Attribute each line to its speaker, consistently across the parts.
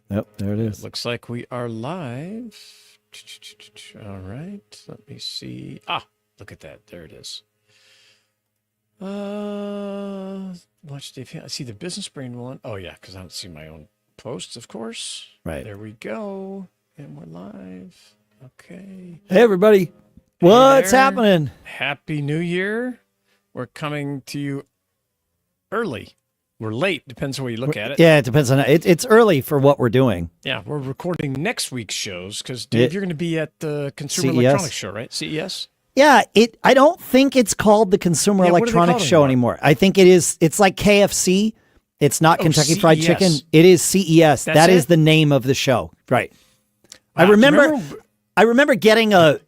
Speaker 1: Yep, there it is.
Speaker 2: Looks like we are live. All right, let me see. Look at that. There it is. Watch Dave. I see the Business Brain one. Oh, yeah, because I don't see my own posts, of course.
Speaker 1: Right.
Speaker 2: There we go. And we're live. Okay.
Speaker 1: Hey, everybody. What's happening?
Speaker 2: Happy New Year. We're coming to you early. We're late. Depends on where you look at it.
Speaker 1: Yeah, it depends on it. It's early for what we're doing.
Speaker 2: Yeah, we're recording next week's shows because, Dave, you're going to be at the Consumer
Speaker 1: CES.
Speaker 2: Electronics Show, right? CES?
Speaker 1: Yeah, I don't think it's called the Consumer Electronics Show anymore. I think it is. It's like KFC. It's not Kentucky Fried Chicken. It is CES. That is the name of the show. Right. Wow. I remember getting a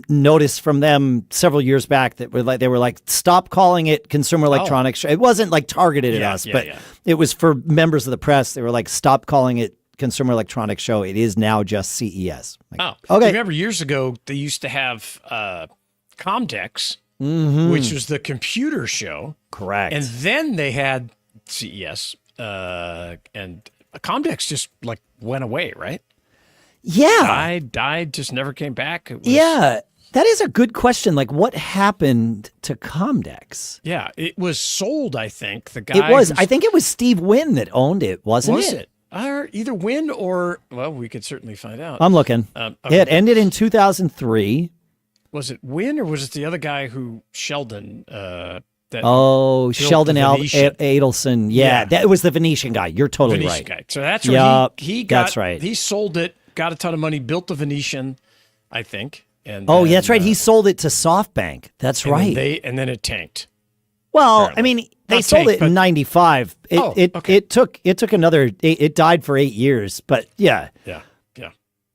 Speaker 1: notice from them several years back that they were like, stop calling it Consumer Electronics Show. It wasn't like targeted at us, but it was for members of the press. They were like, stop calling it Consumer Electronics Show. It is now just CES. Like, okay.
Speaker 2: Remember years ago they used to have Comdex, which was the computer show.
Speaker 1: Correct.
Speaker 2: And then they had CES, and Comdex just like went away, right?
Speaker 1: Yeah.
Speaker 2: Died, just never came back.
Speaker 1: Yeah. That is a good question. Like, what happened to Comdex?
Speaker 2: Yeah, it was sold, I think. The guy
Speaker 1: I think it was Steve Wynn that owned it, wasn't it?
Speaker 2: Was it? Either Wynn or, well, we could certainly find out.
Speaker 1: I'm looking.
Speaker 2: Okay.
Speaker 1: It ended in 2003.
Speaker 2: Was it Wynn or was it the other guy Sheldon?
Speaker 1: Sheldon Adelson. Yeah, that was the Venetian guy. You're totally
Speaker 2: Venetian
Speaker 1: right.
Speaker 2: Guy. So that's where he got.
Speaker 1: That's right.
Speaker 2: He sold it, got a ton of money, built the Venetian, I think. And
Speaker 1: that's right. He sold it to SoftBank. That's right.
Speaker 2: And then it tanked.
Speaker 1: Well,
Speaker 2: apparently.
Speaker 1: I mean, they sold it in '95. It took another. It died for 8 years, but yeah.
Speaker 2: Yeah.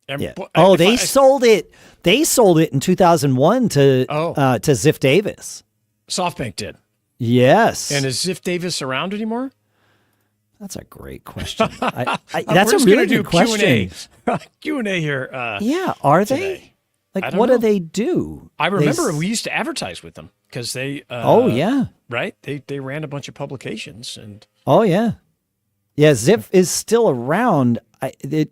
Speaker 1: They sold it. They sold it in 2001 to Ziff Davis.
Speaker 2: SoftBank did.
Speaker 1: Yes.
Speaker 2: And is Ziff Davis around anymore?
Speaker 1: That's a great question. That's a really good question.
Speaker 2: Q&A here.
Speaker 1: Are
Speaker 2: today.
Speaker 1: they? Like, what do they do?
Speaker 2: I remember we used to advertise with them because they. Right. They ran a bunch of publications and.
Speaker 1: Oh yeah, Ziff is still around. They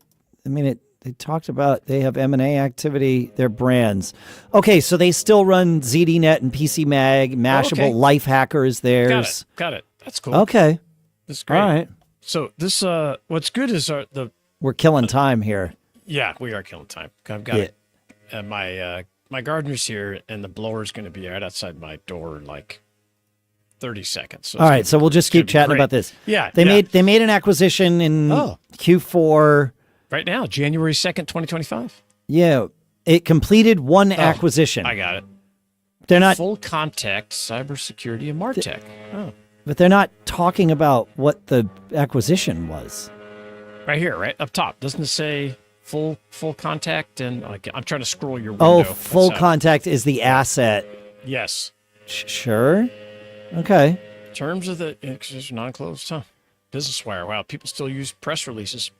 Speaker 1: talked about they have M&A activity. Their brands. Okay, so they still run ZDNet and PC Mag. Mashable, Lifehacker is theirs.
Speaker 2: Got it. That's cool.
Speaker 1: Okay,
Speaker 2: that's great.
Speaker 1: All right.
Speaker 2: So this what's good is
Speaker 1: we're killing time here.
Speaker 2: Yeah, we are killing time. I've got it. My gardener's here, and the blower's going to be right outside my door in like 30 seconds. So
Speaker 1: all right, so we'll just keep chatting about this.
Speaker 2: Yeah,
Speaker 1: they made an acquisition in Q4.
Speaker 2: Right now, January 2nd, 2025.
Speaker 1: Yeah, it completed one acquisition.
Speaker 2: I got it.
Speaker 1: They're not
Speaker 2: Full Contact Cybersecurity and Martech.
Speaker 1: But they're not talking about what the acquisition was.
Speaker 2: Right here, right up top. Doesn't it say Full Contact? And I'm trying to scroll your window.
Speaker 1: Full Contact is the asset.
Speaker 2: Yes.
Speaker 1: Sure. Okay.
Speaker 2: Terms of the acquisition non-closed. Business Wire. Wow, people still use press releases.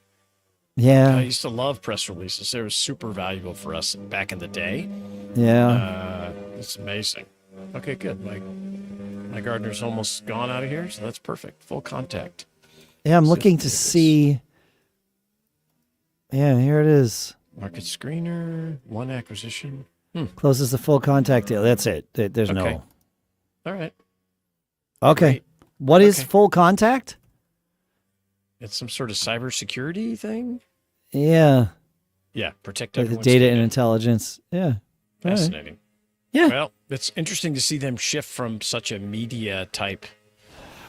Speaker 1: Yeah.
Speaker 2: I used to love press releases. They were super valuable for us back in the day.
Speaker 1: Yeah.
Speaker 2: It's amazing. Okay, good. My gardener's almost gone out of here, so that's perfect. Full Contact.
Speaker 1: Yeah, I'm looking to see. Yeah, here it is.
Speaker 2: Market Screener, one acquisition.
Speaker 1: Closes the Full Contact deal. That's it. There's no.
Speaker 2: All right.
Speaker 1: Okay.
Speaker 2: Great.
Speaker 1: What is Full Contact?
Speaker 2: It's some sort of cybersecurity thing.
Speaker 1: Yeah.
Speaker 2: Yeah, protect
Speaker 1: the
Speaker 2: everyone's
Speaker 1: data and intelligence. Yeah.
Speaker 2: Fascinating.
Speaker 1: Right. Yeah.
Speaker 2: Well, it's interesting to see them shift from such a media type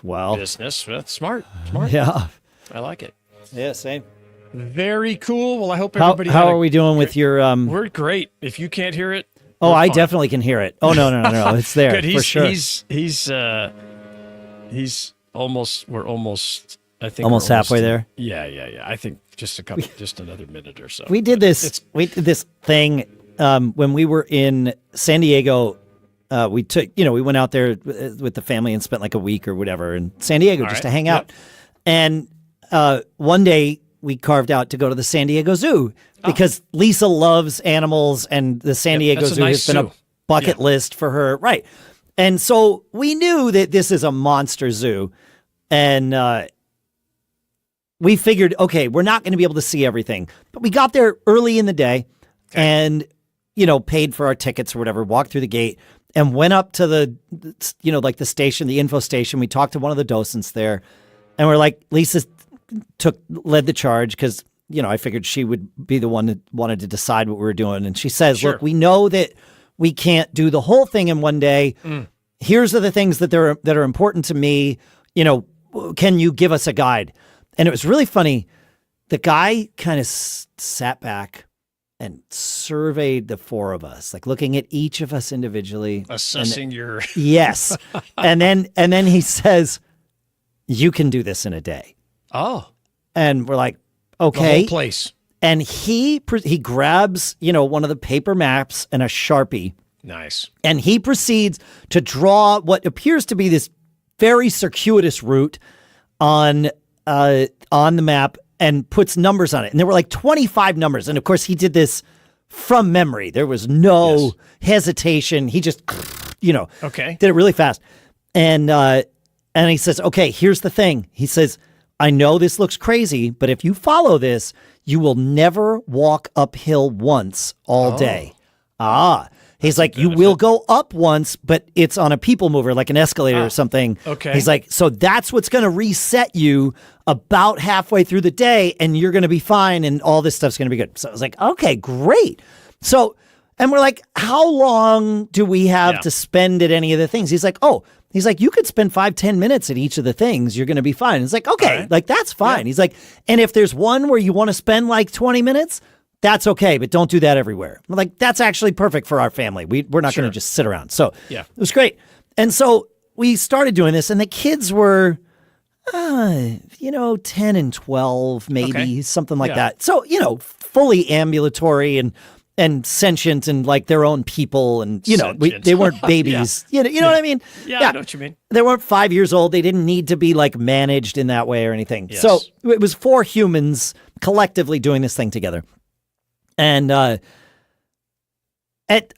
Speaker 2: business. That's smart.
Speaker 1: Yeah.
Speaker 2: I like it.
Speaker 1: Yeah, same.
Speaker 2: Very cool. Well, I hope everybody.
Speaker 1: How are we doing with your?
Speaker 2: We're great. If you can't hear it.
Speaker 1: I definitely can hear it. Oh no! It's there
Speaker 2: Good.
Speaker 1: For sure.
Speaker 2: He's almost. We're almost. I think
Speaker 1: almost halfway there.
Speaker 2: Yeah. I think just another minute or so.
Speaker 1: We did this. We did this thing when we were in San Diego. We went out there with the family and spent like a week or whatever in San Diego to hang out. And one day we carved out to go to the San Diego Zoo because Lisa loves animals, and the San Diego Zoo has been a bucket list for her, right? And so we knew that this is a monster zoo, and we figured, okay, we're not going to be able to see everything. But we got there early in the day and, paid for our tickets or whatever, walked through the gate and went up to the, like the station, the info station. We talked to one of the docents there and we're like, Lisa led the charge because, I figured she would be the one that wanted to decide what we were doing. And she says, look, we know that we can't do the whole thing in one day. Here's are the things that are important to me. Can you give us a guide? And it was really funny. The guy kind of sat back and surveyed the four of us, like looking at each of us individually.
Speaker 2: Assessing your...
Speaker 1: Yes. and then he says, you can do this in a day.
Speaker 2: Oh.
Speaker 1: And we're like, okay.
Speaker 2: The whole place.
Speaker 1: And he grabs, one of the paper maps and a Sharpie.
Speaker 2: Nice.
Speaker 1: And he proceeds to draw what appears to be this very circuitous route on the map and puts numbers on it. And there were like 25 numbers. And of course, he did this from memory. There was no hesitation. He just, did it really fast. And he says, okay, here's the thing. He says, I know this looks crazy, but if you follow this, you will never walk uphill once all day. He's like, you will go up once, but it's on a people mover, like an escalator or something.
Speaker 2: Okay.
Speaker 1: He's like, so that's what's going to reset you about halfway through the day, and you're going to be fine, and all this stuff's going to be good. So I was like, okay, great. So, and we're like, how long do we have to spend at any of the things? He's like, you could spend 5-10 minutes at each of the things. You're going to be fine. It's like, okay, right. Like that's fine. Yeah. He's like, and if there's one where you want to spend like 20 minutes, that's okay, but don't do that everywhere. I'm like, that's actually perfect for our family. We're not going to just sit around. So it was great. And so we started doing this, and the kids were, 10 and 12, maybe, something like that. So, fully ambulatory and sentient and like their own people. And, they weren't babies. You know what I mean?
Speaker 2: Yeah, I know what you mean.
Speaker 1: They weren't 5 years old. They didn't need to be like managed in that way or anything. Yes. So it was 4 humans collectively doing this thing together. And I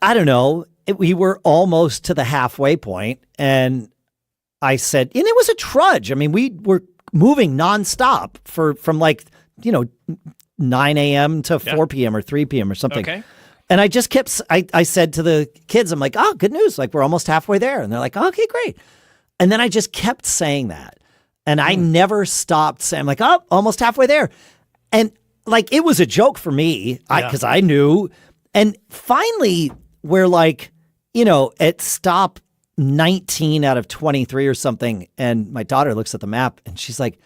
Speaker 1: don't know, we were almost to the halfway point, and I said, and it was a trudge. I mean, we were moving nonstop from 9 a.m. to 4 p.m. or 3 p.m. or something. Okay. And I just kept, I said to the kids, I'm like, oh, good news. Like, we're almost halfway there. And they're like, okay, great. And then I just kept saying that. And I never stopped saying, I'm like, oh, almost halfway there. And like, it was a joke for me because I knew. And finally, we're like, at stop 19 out of 23 or something. And my daughter looks at the map and she's like,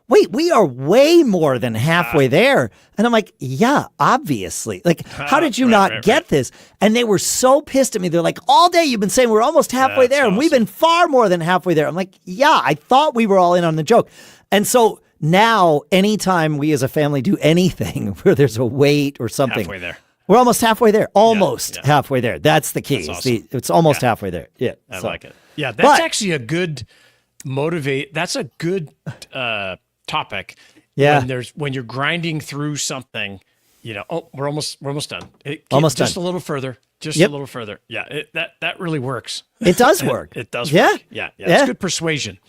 Speaker 1: wait, we are way more than halfway there. And I'm like, yeah, obviously. Like, how did you not get this? And they were so pissed at me. They're like, all day you've been saying we're almost halfway there. And we've been far more than halfway there. I'm like, yeah, I thought we were all in on the joke. And so now, anytime we as a family do anything where there's a wait or something,
Speaker 2: halfway there.
Speaker 1: We're almost halfway there. Almost halfway there. That's the key.
Speaker 2: That's awesome.
Speaker 1: It's almost halfway there. Yeah,
Speaker 2: I like it. Yeah, that's actually a good That's a good topic.
Speaker 1: Yeah.
Speaker 2: When you're grinding through something, we're almost done.
Speaker 1: Almost
Speaker 2: just
Speaker 1: done.
Speaker 2: A little further. Just a little further. Yeah, that really works.
Speaker 1: It does work.
Speaker 2: It does work. Yeah. It's good persuasion.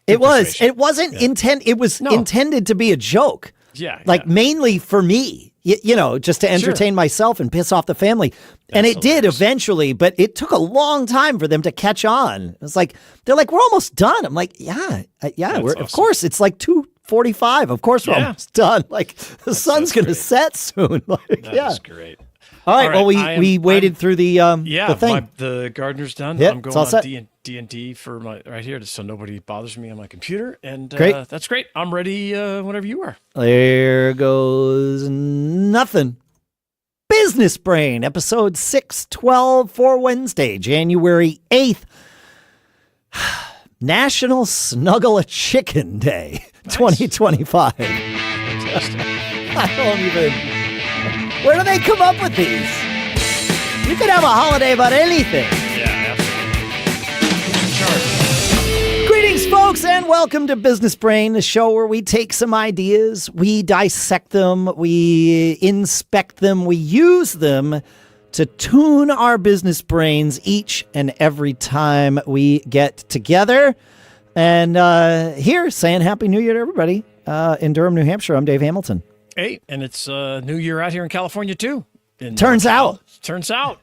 Speaker 1: It wasn't it was intended to be a joke.
Speaker 2: Yeah.
Speaker 1: Mainly for me, just to entertain myself and piss off the family. And it did eventually, but it took a long time for them to catch on. It's like, they're like, we're almost done. I'm like, of course, it's like 2:45. Of course we're almost done. Like, the sun's going to set soon.
Speaker 2: That's great.
Speaker 1: All right. Well, we waded through the thing.
Speaker 2: The gardener's done.
Speaker 1: Yep,
Speaker 2: I'm going on D&D for my right here, so nobody bothers me on my computer. And that's great. I'm ready whenever you are.
Speaker 1: There goes nothing. Business Brain, episode 612 for Wednesday, January 8th. National Snuggle a Chicken Day, 2025. I don't even... Where do they come up with these? You could have a holiday about anything.
Speaker 2: Yeah, absolutely.
Speaker 1: Greetings, folks, and welcome to Business Brain, the show where we take some ideas, we dissect them, we inspect them, we use them to tune our business brains each and every time we get together. And here, saying Happy New Year to everybody in Durham, New Hampshire. I'm Dave Hamilton.
Speaker 2: Hey, and it's New Year out here in California, too.
Speaker 1: Turns out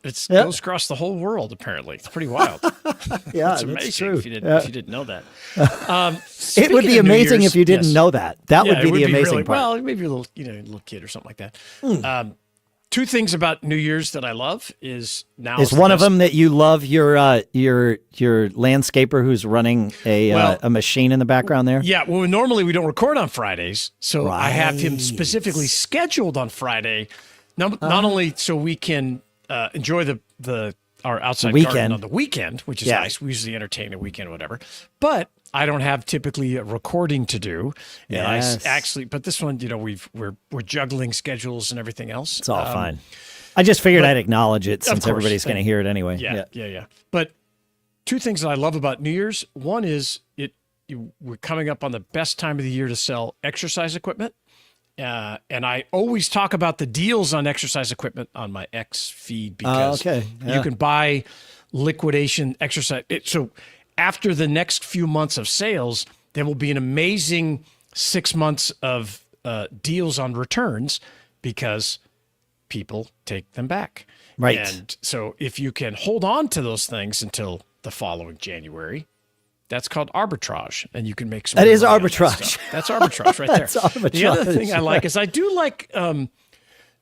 Speaker 2: it goes across the whole world. Apparently, it's pretty wild.
Speaker 1: Yeah,
Speaker 2: it's amazing.
Speaker 1: That's true.
Speaker 2: If you didn't know that,
Speaker 1: it would be amazing if you didn't know that. That would be the amazing part.
Speaker 2: Well, maybe a little kid or something like that. Two things about New Year's that I love is
Speaker 1: one of them that you love your landscaper who's running a machine in the background there.
Speaker 2: Yeah, well, normally we don't record on Fridays, so I have him specifically scheduled on Friday. Not only so we can enjoy our outside garden on the weekend, which is nice. We usually entertain a weekend or whatever. But I don't have typically a recording to do.
Speaker 1: Yes.
Speaker 2: And but this one, we're juggling schedules and everything else.
Speaker 1: It's all fine. I just figured I'd acknowledge it since everybody's going to hear it anyway.
Speaker 2: Yeah. But two things that I love about New Year's. One is we're coming up on the best time of the year to sell exercise equipment. And I always talk about the deals on exercise equipment on my X feed because you can buy liquidation exercise. So after the next few months of sales, there will be an amazing 6 months of deals on returns because people take them back.
Speaker 1: Right.
Speaker 2: And so if you can hold on to those things until the following January, that's called arbitrage, and you can make some.
Speaker 1: That is arbitrage.
Speaker 2: That's arbitrage right there.
Speaker 1: That's arbitrage.
Speaker 2: The other thing I like is I do like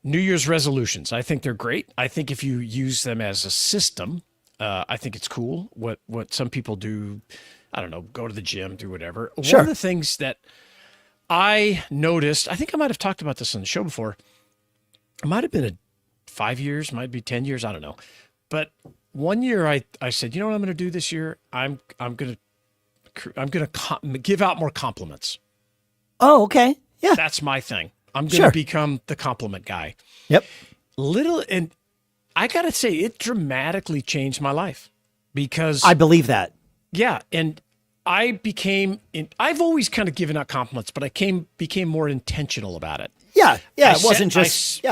Speaker 2: New Year's resolutions. I think they're great. I think if you use them as a system, I think it's cool. What some people do, I don't know, go to the gym, do whatever.
Speaker 1: Sure.
Speaker 2: One of the things that I noticed, I think I might have talked about this on the show before. It might have been 5 years, might be 10 years, I don't know. But one year I said, you know what I'm going to do this year? I'm going to give out more compliments.
Speaker 1: Oh, okay. Yeah.
Speaker 2: That's my thing. I'm going to become the compliment guy.
Speaker 1: Yep.
Speaker 2: And I got to say, it dramatically changed my life because
Speaker 1: I believe that.
Speaker 2: Yeah. And I've always kind of given out compliments, but I became more intentional about it.
Speaker 1: Yeah. Yeah. It wasn't just,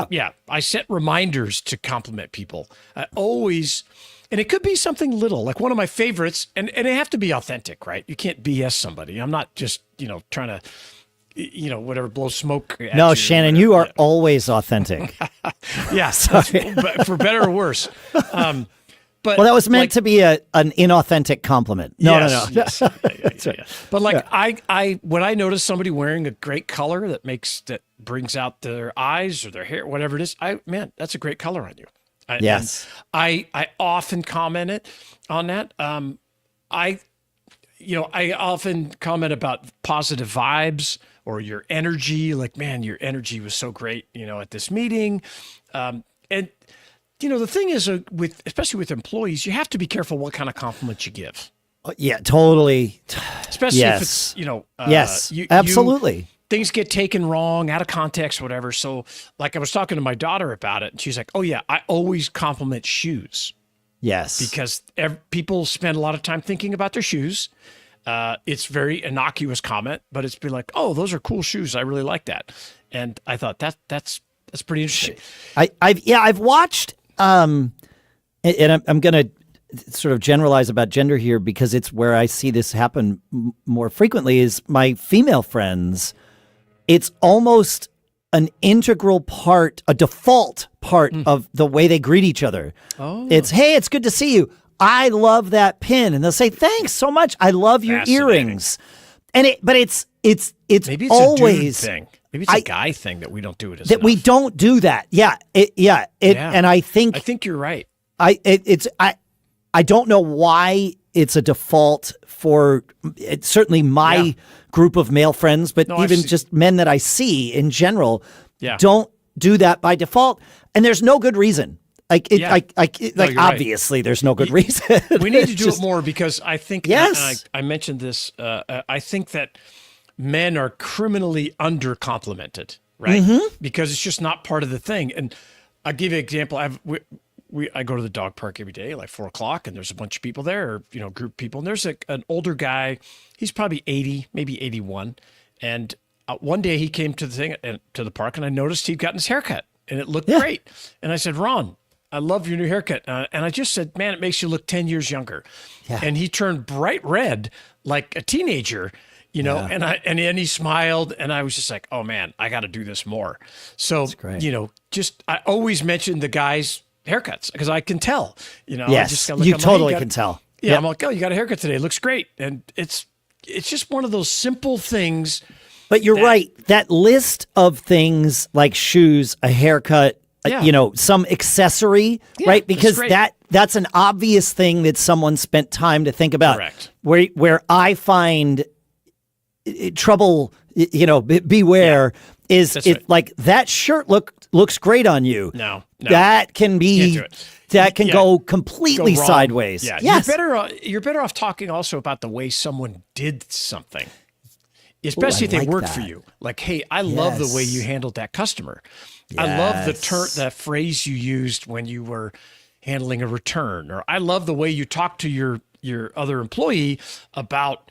Speaker 2: I set reminders to compliment people. I always, and it could be something little, like one of my favorites, and they have to be authentic, right? You can't BS somebody. I'm not just, trying to, whatever, blow smoke at
Speaker 1: No,
Speaker 2: you,
Speaker 1: Shannon, you are always authentic.
Speaker 2: Yeah, but for better or worse. But
Speaker 1: that was meant to be an inauthentic compliment. No.
Speaker 2: Yes. Yeah. But when I notice somebody wearing a great color that brings out their eyes or their hair, whatever it is, that's a great color on you.
Speaker 1: Yes.
Speaker 2: I often comment on that. I often comment about positive vibes or your energy. Like, man, your energy was so great, at this meeting. And the thing is, especially with employees, you have to be careful what kind of compliments you give.
Speaker 1: Yeah, totally.
Speaker 2: Especially if it's,
Speaker 1: yes, absolutely.
Speaker 2: Things get taken wrong, out of context, whatever. So, like, I was talking to my daughter about it, and she's like, oh, yeah, I always compliment shoes.
Speaker 1: Yes.
Speaker 2: Because people spend a lot of time thinking about their shoes. It's very innocuous comment, but it's been like, oh, those are cool shoes. I really like that. And I thought that's pretty interesting.
Speaker 1: I've watched, and I'm going to sort of generalize about gender here because it's where I see this happen more frequently is my female friends. It's almost an integral part, a default part of the way they greet each other. Oh. It's, hey, it's good to see you. I love that pin. And they'll say, thanks so much. I love your earrings. And it's
Speaker 2: maybe it's
Speaker 1: always
Speaker 2: a dude thing. Maybe it's a guy thing that we don't do it as
Speaker 1: that
Speaker 2: enough.
Speaker 1: we don't do that. Yeah. And I think
Speaker 2: you're right.
Speaker 1: I don't know why it's a default for certainly my group of male friends, but even just men that I see in general don't do that by default. And there's no good reason. Obviously there's no good reason.
Speaker 2: We need to do it more because I think, and I mentioned this, I think that men are criminally under-complimented, right? Mm-hmm. Because it's just not part of the thing. And I'll give you an example. I go to the dog park every day, like 4:00, and there's a bunch of people there, or, group of people. And there's an older guy. He's probably 80, maybe 81. And one day he came to the park, and I noticed he'd gotten his haircut, and it looked great. And I said, Ron, I love your new haircut. And I just said, man, it makes you look 10 years younger.
Speaker 1: Yeah.
Speaker 2: And he turned bright red like a teenager, and he smiled, and I was just like, oh man, I got to do this more. So, I always mention the guys' haircuts because I can tell,
Speaker 1: Yes,
Speaker 2: I just gotta look,
Speaker 1: you
Speaker 2: I'm
Speaker 1: totally
Speaker 2: like,
Speaker 1: can tell.
Speaker 2: Yeah.
Speaker 1: Yep.
Speaker 2: I'm like, oh, you got a haircut today. It looks great. And it's just one of those simple things.
Speaker 1: But you're right. That list of things like shoes, a haircut, some accessory, right? Because that's an obvious thing that someone spent time to think about.
Speaker 2: Correct.
Speaker 1: Where I find trouble, beware is like that shirt looks great on you.
Speaker 2: No.
Speaker 1: That can be.
Speaker 2: Can't do it.
Speaker 1: That can go completely sideways.
Speaker 2: Yeah.
Speaker 1: Yes.
Speaker 2: You're better off talking also about the way someone did something. Especially if they work for you. Like, hey, I love the way you handled that customer. Yes. I love that phrase you used when you were handling a return. Or I love the way you talked to your other employee about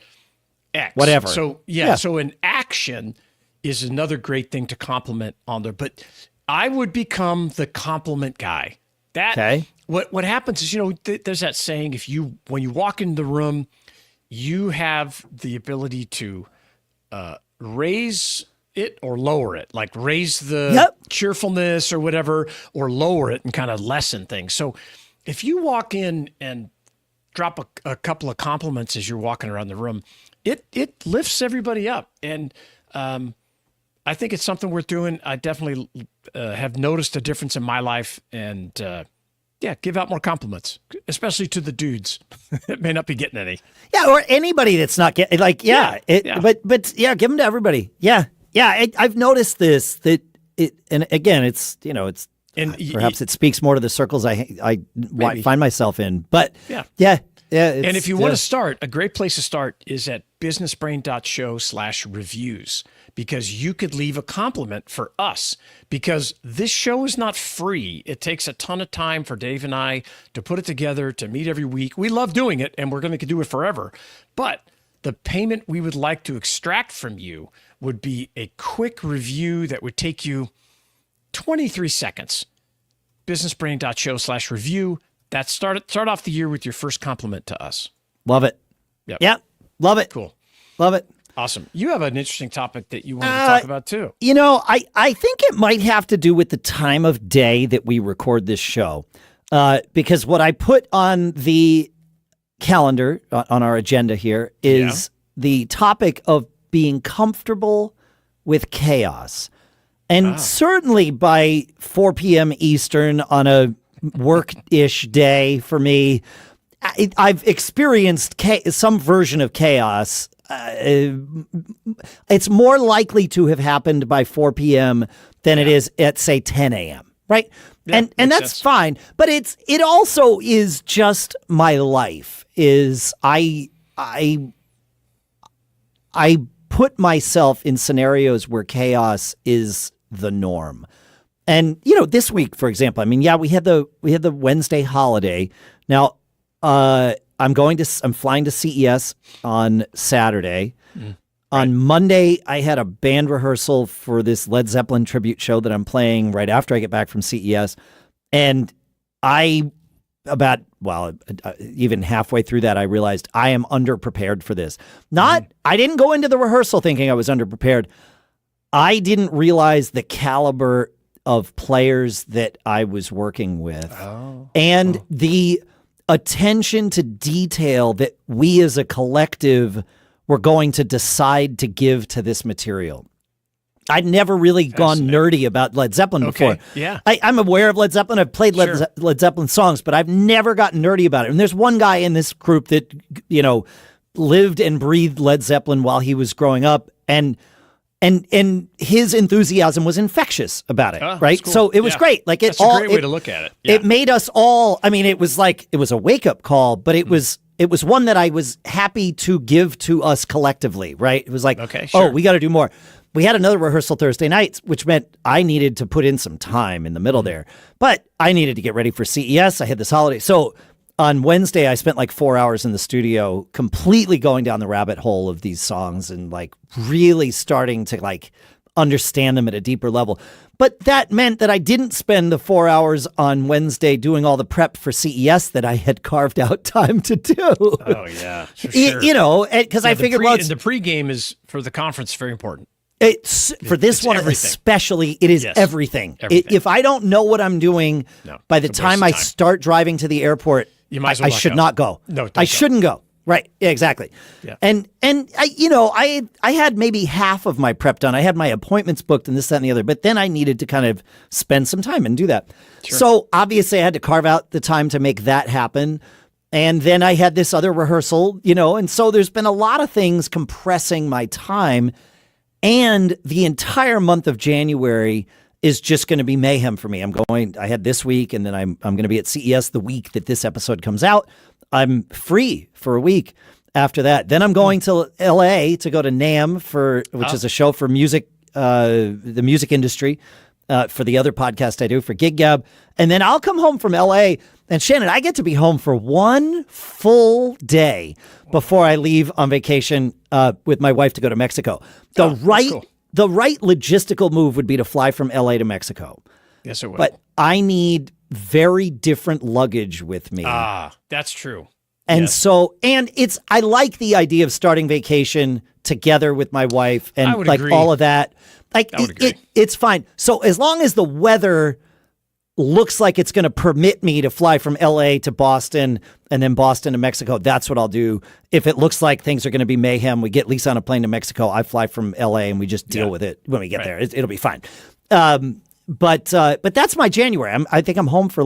Speaker 2: X.
Speaker 1: Whatever.
Speaker 2: So, so an action is another great thing to compliment on there. But I would become the compliment guy. What happens is, there's that saying, when you walk in the room, you have the ability to raise it or lower it, like raise the cheerfulness or whatever, or lower it and kind of lessen things. So if you walk in and drop a couple of compliments as you're walking around the room, it lifts everybody up. And I think it's something worth doing. I definitely have noticed a difference in my life, and give out more compliments, especially to the dudes that may not be getting any. Yeah,
Speaker 1: or anybody that's not getting, but give them to everybody. Yeah. I've noticed this, and again, it's perhaps it speaks more to the circles I find myself in, but yeah.
Speaker 2: And if you want to start, a great place to start is at businessbrain.show/reviews, because you could leave a compliment for us, because this show is not free. It takes a ton of time for Dave and I to put it together, to meet every week. We love doing it, and we're going to do it forever. But the payment we would like to extract from you would be a quick review that would take you 23 seconds. businessbrain.show/review. That start off the year with your first compliment to us.
Speaker 1: Love it.
Speaker 2: Yep.
Speaker 1: Yeah. Love it.
Speaker 2: Cool.
Speaker 1: Love it.
Speaker 2: Awesome. You have an interesting topic that you wanted to talk about too.
Speaker 1: I think it might have to do with the time of day that we record this show. Because what I put on the calendar, on our agenda here, is the topic of being comfortable with chaos. And certainly by 4 p.m. Eastern on a work-ish day for me, I've experienced some version of chaos. It's more likely to have happened by 4 p.m. than it is at, say, 10 a.m., right?
Speaker 2: Yeah,
Speaker 1: and that's fine. But it also is just my life. I put myself in scenarios where chaos is the norm. And, this week, for example, I mean, we had the Wednesday holiday. Now, I'm flying to CES on Saturday. On Monday, I had a band rehearsal for this Led Zeppelin tribute show that I'm playing right after I get back from CES. And even halfway through that, I realized I am underprepared for this. I didn't go into the rehearsal thinking I was underprepared. I didn't realize the caliber of players that I was working with and the attention to detail that we as a collective were going to decide to give to this material. I'd never really gone nerdy about Led Zeppelin before.
Speaker 2: Yeah.
Speaker 1: I'm aware of Led Zeppelin. I've played Led Zeppelin songs, but I've never gotten nerdy about it. And there's one guy in this group that, lived and breathed Led Zeppelin while he was growing up. And his enthusiasm was infectious about it, right?
Speaker 2: Cool.
Speaker 1: So it was great. Like
Speaker 2: that's a great way to look at it. Yeah.
Speaker 1: It made us all. I mean, it was a wake up call, but it was one that I was happy to give to us collectively, right? It was like, we got to do more. We had another rehearsal Thursday night, which meant I needed to put in some time in the middle there, but I needed to get ready for CES. I had this holiday, so. On Wednesday, I spent like 4 hours in the studio completely going down the rabbit hole of these songs and like really starting to like understand them at a deeper level. But that meant that I didn't spend the 4 hours on Wednesday doing all the prep for CES that I had carved out time to do.
Speaker 2: Oh, yeah. For sure.
Speaker 1: You know, because I figured,
Speaker 2: and the pregame is for the conference very important.
Speaker 1: For this one
Speaker 2: everything.
Speaker 1: especially, it is everything. If I don't know what I'm doing by the time I start driving to the airport,
Speaker 2: you might as well
Speaker 1: I should not go.
Speaker 2: No,
Speaker 1: I shouldn't go. Right. Yeah, exactly.
Speaker 2: Yeah.
Speaker 1: And I had maybe half of my prep done. I had my appointments booked and this, that, and the other, but then I needed to kind of spend some time and do that. Sure. So obviously I had to carve out the time to make that happen. And then I had this other rehearsal, and so there's been a lot of things compressing my time. And the entire month of January is just going to be mayhem for me. I had this week, and then I'm going to be at CES the week that this episode comes out. I'm free for a week after that. Then I'm going to LA to go to NAMM which is a show for music, the music industry, for the other podcast I do for Gig Gab. And then I'll come home from LA. And Shannon, I get to be home for one full day before I leave on vacation with my wife to go to Mexico. The right logistical move would be to fly from LA to Mexico.
Speaker 2: Yes, it would.
Speaker 1: But I need very different luggage with me.
Speaker 2: That's true.
Speaker 1: And I like the idea of starting vacation together with my wife and like agree. All of that. Like it's fine. So as long as the weather looks like it's going to permit me to fly from LA to Boston and then Boston to Mexico, that's what I'll do. If it looks like things are going to be mayhem, we get Lisa on a plane to Mexico, I fly from LA and we just deal with it when we get there. It'll be fine. But that's my January. I think I'm home for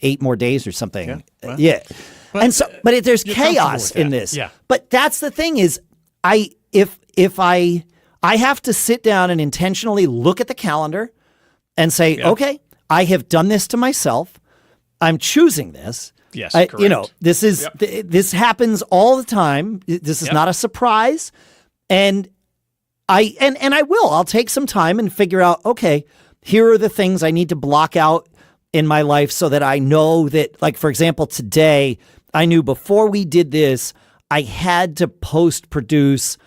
Speaker 1: 8 more days or something. Yeah. Well, but there's chaos in this. Yeah. But that's the thing is if I have to sit down and intentionally look at the calendar and say, okay, I have done this to myself. I'm choosing this.
Speaker 2: Yes, correct.
Speaker 1: This happens all the time. This is not a surprise. And I'll take some time and figure out, okay, here are the things I need to block out in my life so that I know that, like, for example, today, I knew before we did this, I had to post-produce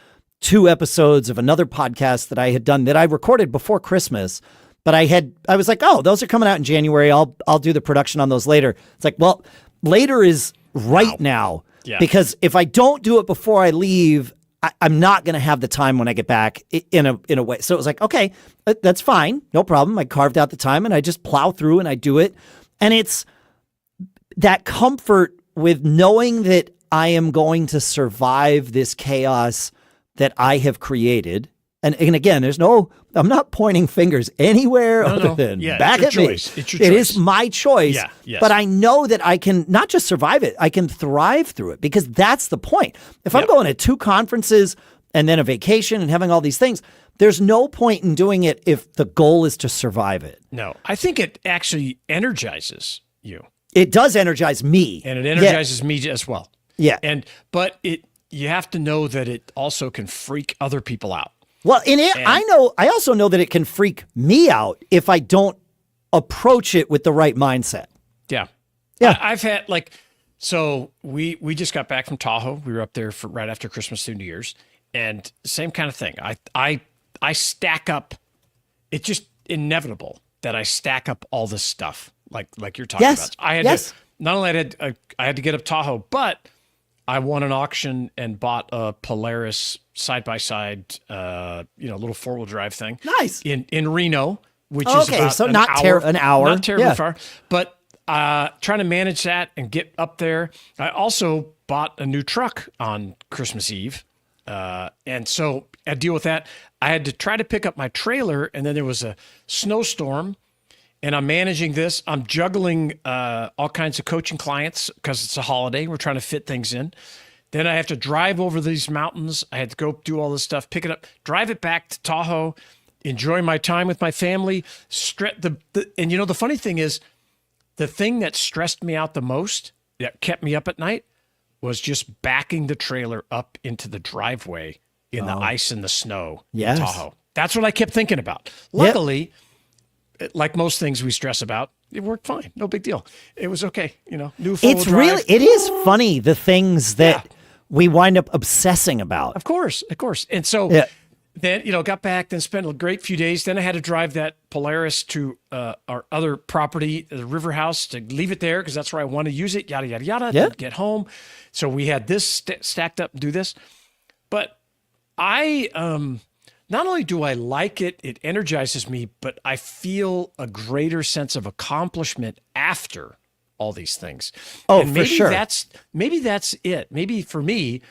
Speaker 1: 2 episodes of another podcast that I had done that I recorded before Christmas. But I was like, oh, those are coming out in January. I'll do the production on those later. It's like, well, later is right now. Yeah. Because if I don't do it before I leave, I'm not going to have the time when I get back in a way. So it was like, okay, that's fine. No problem. I carved out the time and I just plow through and I do it. And it's that comfort with knowing that I am going to survive this chaos that I have created. And again, I'm not pointing fingers anywhere other than back at me. It's your choice. It is my choice. Yeah, yes. But I know that I can not just survive it, I can thrive through it because that's the point. If I'm going to 2 conferences and then a vacation and having all these things, there's no point in doing it if the goal is to survive it.
Speaker 2: No, I think it actually energizes you.
Speaker 1: It does energize me.
Speaker 2: And it energizes me as well.
Speaker 1: Yeah.
Speaker 2: But you have to know that it also can freak other people out.
Speaker 1: Well, I also know that it can freak me out if I don't approach it with the right mindset.
Speaker 2: Yeah. Yeah. I've had so we just got back from Tahoe. We were up there for right after Christmas through New Year's, and same kind of thing. I stack up. It's just inevitable that I stack up all this stuff like you're talking about. I had to, not only I had to get up Tahoe, but I won an auction and bought a Polaris side-by-side, little 4-wheel drive thing.
Speaker 1: Nice.
Speaker 2: In Reno, which is about
Speaker 1: an hour.
Speaker 2: Not terribly far. But trying to manage that and get up there. I also bought a new truck on Christmas Eve. And so I deal with that. I had to try to pick up my trailer, and then there was a snowstorm. And I'm managing this. I'm juggling all kinds of coaching clients because it's a holiday. We're trying to fit things in. Then I have to drive over these mountains. I had to go do all this stuff, pick it up, drive it back to Tahoe, enjoy my time with my family. And the funny thing is, the thing that stressed me out the most, that kept me up at night, was just backing the trailer up into the driveway in the ice and the snow in Tahoe. That's what I kept thinking about. Luckily, like most things we stress about, it worked fine. No big deal. It was okay. New four-wheel drive.
Speaker 1: It is funny, the things that we wind up obsessing about.
Speaker 2: Of course. And so then, got back, then spent a great few days. Then I had to drive that Polaris to our other property, the River House, to leave it there because that's where I want to use it, yada, yada, yada,
Speaker 1: Yeah.
Speaker 2: to get home. So we had this stacked up and do this. But I, not only do I like it, it energizes me, but I feel a greater sense of accomplishment after all these things.
Speaker 1: Oh,
Speaker 2: and
Speaker 1: for
Speaker 2: maybe
Speaker 1: sure.
Speaker 2: Maybe that's it. Maybe for me,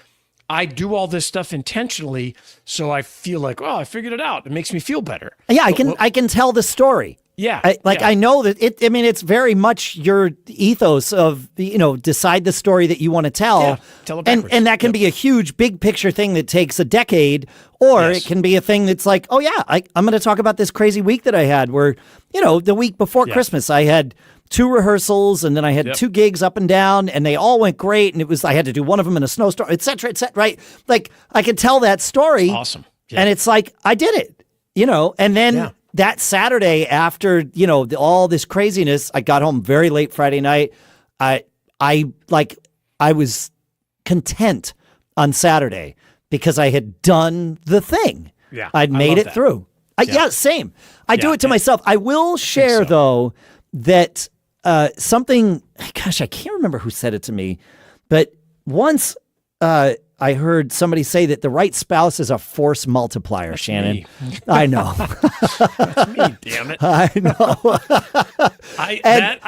Speaker 2: I do all this stuff intentionally, so I feel like, oh, I figured it out. It makes me feel better.
Speaker 1: Yeah, I can tell the story.
Speaker 2: Yeah.
Speaker 1: I know that it's very much your ethos of, decide the story that you want to tell.
Speaker 2: Yeah, tell it backwards.
Speaker 1: And that can be a huge big picture thing that takes a decade, or
Speaker 2: Yes.
Speaker 1: it can be a thing that's like, oh yeah, I'm going to talk about this crazy week that I had where, the week before Christmas, I had 2 rehearsals and then I had 2 gigs up and down and they all went great. And I had to do one of them in a snowstorm, et cetera, right? Like I could tell that story.
Speaker 2: Awesome. Yeah.
Speaker 1: And it's like, I did it, and then that Saturday after, all this craziness, I got home very late Friday night. I was content on Saturday because I had done the thing.
Speaker 2: Yeah.
Speaker 1: I'd made it through. Same. I do it to myself. I will share though that something, gosh, I can't remember who said it to me, but once I heard somebody say that the right spouse is a force multiplier,
Speaker 2: That's
Speaker 1: Shannon.
Speaker 2: me.
Speaker 1: I know.
Speaker 2: That's me, damn it.
Speaker 1: I know.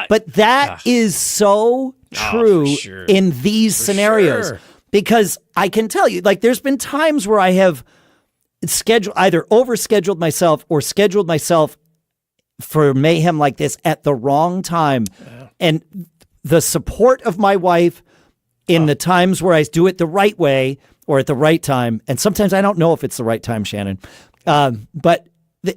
Speaker 1: But that is so true
Speaker 2: for sure.
Speaker 1: in these scenarios
Speaker 2: sure.
Speaker 1: because I can tell you, like, there's been times where I have either overscheduled myself or scheduled myself for mayhem like this at the wrong time.
Speaker 2: Yeah.
Speaker 1: And the support of my wife in the times where I do it the right way or at the right time, and sometimes I don't know if it's the right time, Shannon, but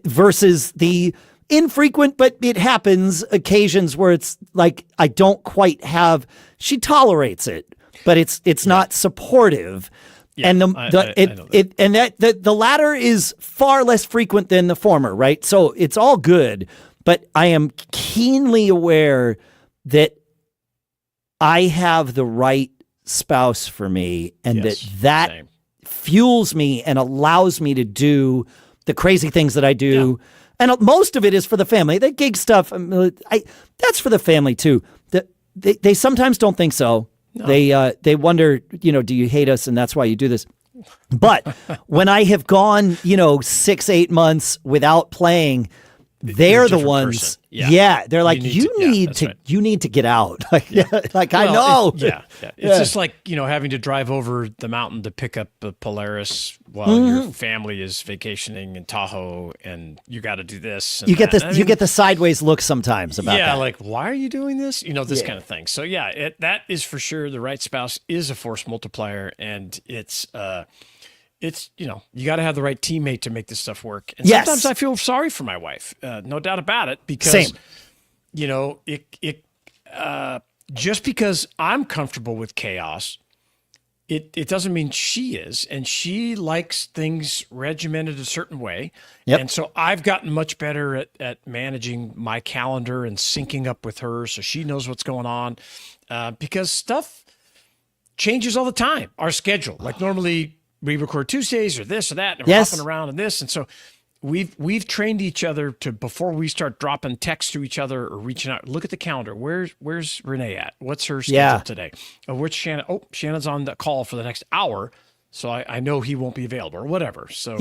Speaker 1: versus the infrequent, but it happens occasions where it's like I don't quite have. She tolerates it, but it's not supportive.
Speaker 2: Yeah,
Speaker 1: And
Speaker 2: the
Speaker 1: latter is far less frequent than the former, right? So it's all good, but I am keenly aware that I have the right spouse for me, and that
Speaker 2: same.
Speaker 1: fuels me and allows me to do the crazy things that I do. Yeah. And most of it is for the family. The gig stuff, that's for the family too. They sometimes don't think so. No. They wonder, do you hate us and that's why you do this? But when I have gone, 6-8 months without playing, they're the ones.
Speaker 2: Person. Yeah.
Speaker 1: They're like, you need to get out. Like I know.
Speaker 2: It's just like, having to drive over the mountain to pick up a Polaris while your family is vacationing in Tahoe and you got to do this. And
Speaker 1: you get this, you get the sideways look sometimes about that.
Speaker 2: Yeah. Like, why are you doing this? This kind of thing. So that is for sure. The right spouse is a force multiplier, and it's you got to have the right teammate to make this stuff work. And sometimes I feel sorry for my wife, no doubt about it, because, just because I'm comfortable with chaos, it doesn't mean she is. And she likes things regimented a certain way. Yep. And so I've gotten much better at managing my calendar and syncing up with her so she knows what's going on, because stuff changes all the time. Our schedule, like normally, we record Tuesdays or this or that, and we're hopping around and this. And so we've trained each other to, before we start dropping texts to each other or reaching out, look at the calendar. Where's Renee at? What's her schedule today? Where's Shannon? Oh, Shannon's on the call for the next hour. So I know he won't be available or whatever. So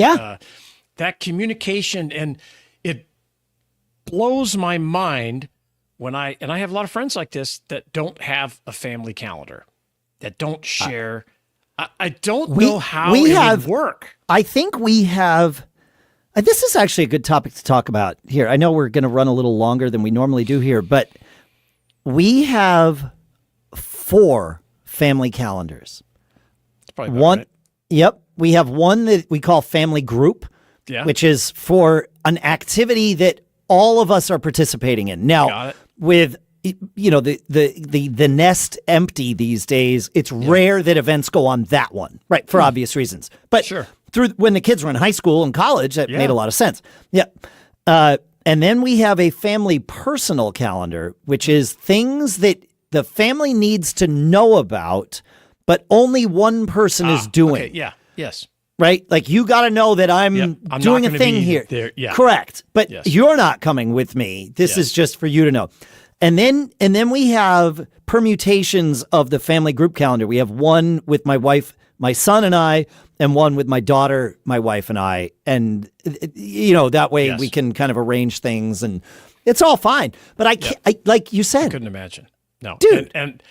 Speaker 2: that communication, and it blows my mind when I have a lot of friends like this that don't have a family calendar, that don't share. I don't know how it would work.
Speaker 1: I think we have. This is actually a good topic to talk about here. I know we're going to run a little longer than we normally do here, but we have 4 family calendars.
Speaker 2: That's probably one. Right.
Speaker 1: Yep. We have one that we call family group, which is for an activity that all of us are participating in. Now, with the nest empty these days, it's rare that events go on that one, right? For obvious reasons. But through when the kids were in high school and college, that made a lot of sense. Yeah. And then we have a family personal calendar, which is things that the family needs to know about, but only one person is doing.
Speaker 2: Okay. Yeah. Yes.
Speaker 1: right? Like you got to know that I'm doing a thing here.
Speaker 2: There. Yeah.
Speaker 1: Correct. But you're not coming with me. This is just for you to know. And then we have permutations of the family group calendar. We have one with my wife, my son and I, and one with my daughter, my wife and I. And, that way we can kind of arrange things and it's all fine. But I can't, like you said.
Speaker 2: I couldn't imagine. No.
Speaker 1: Dude.
Speaker 2: And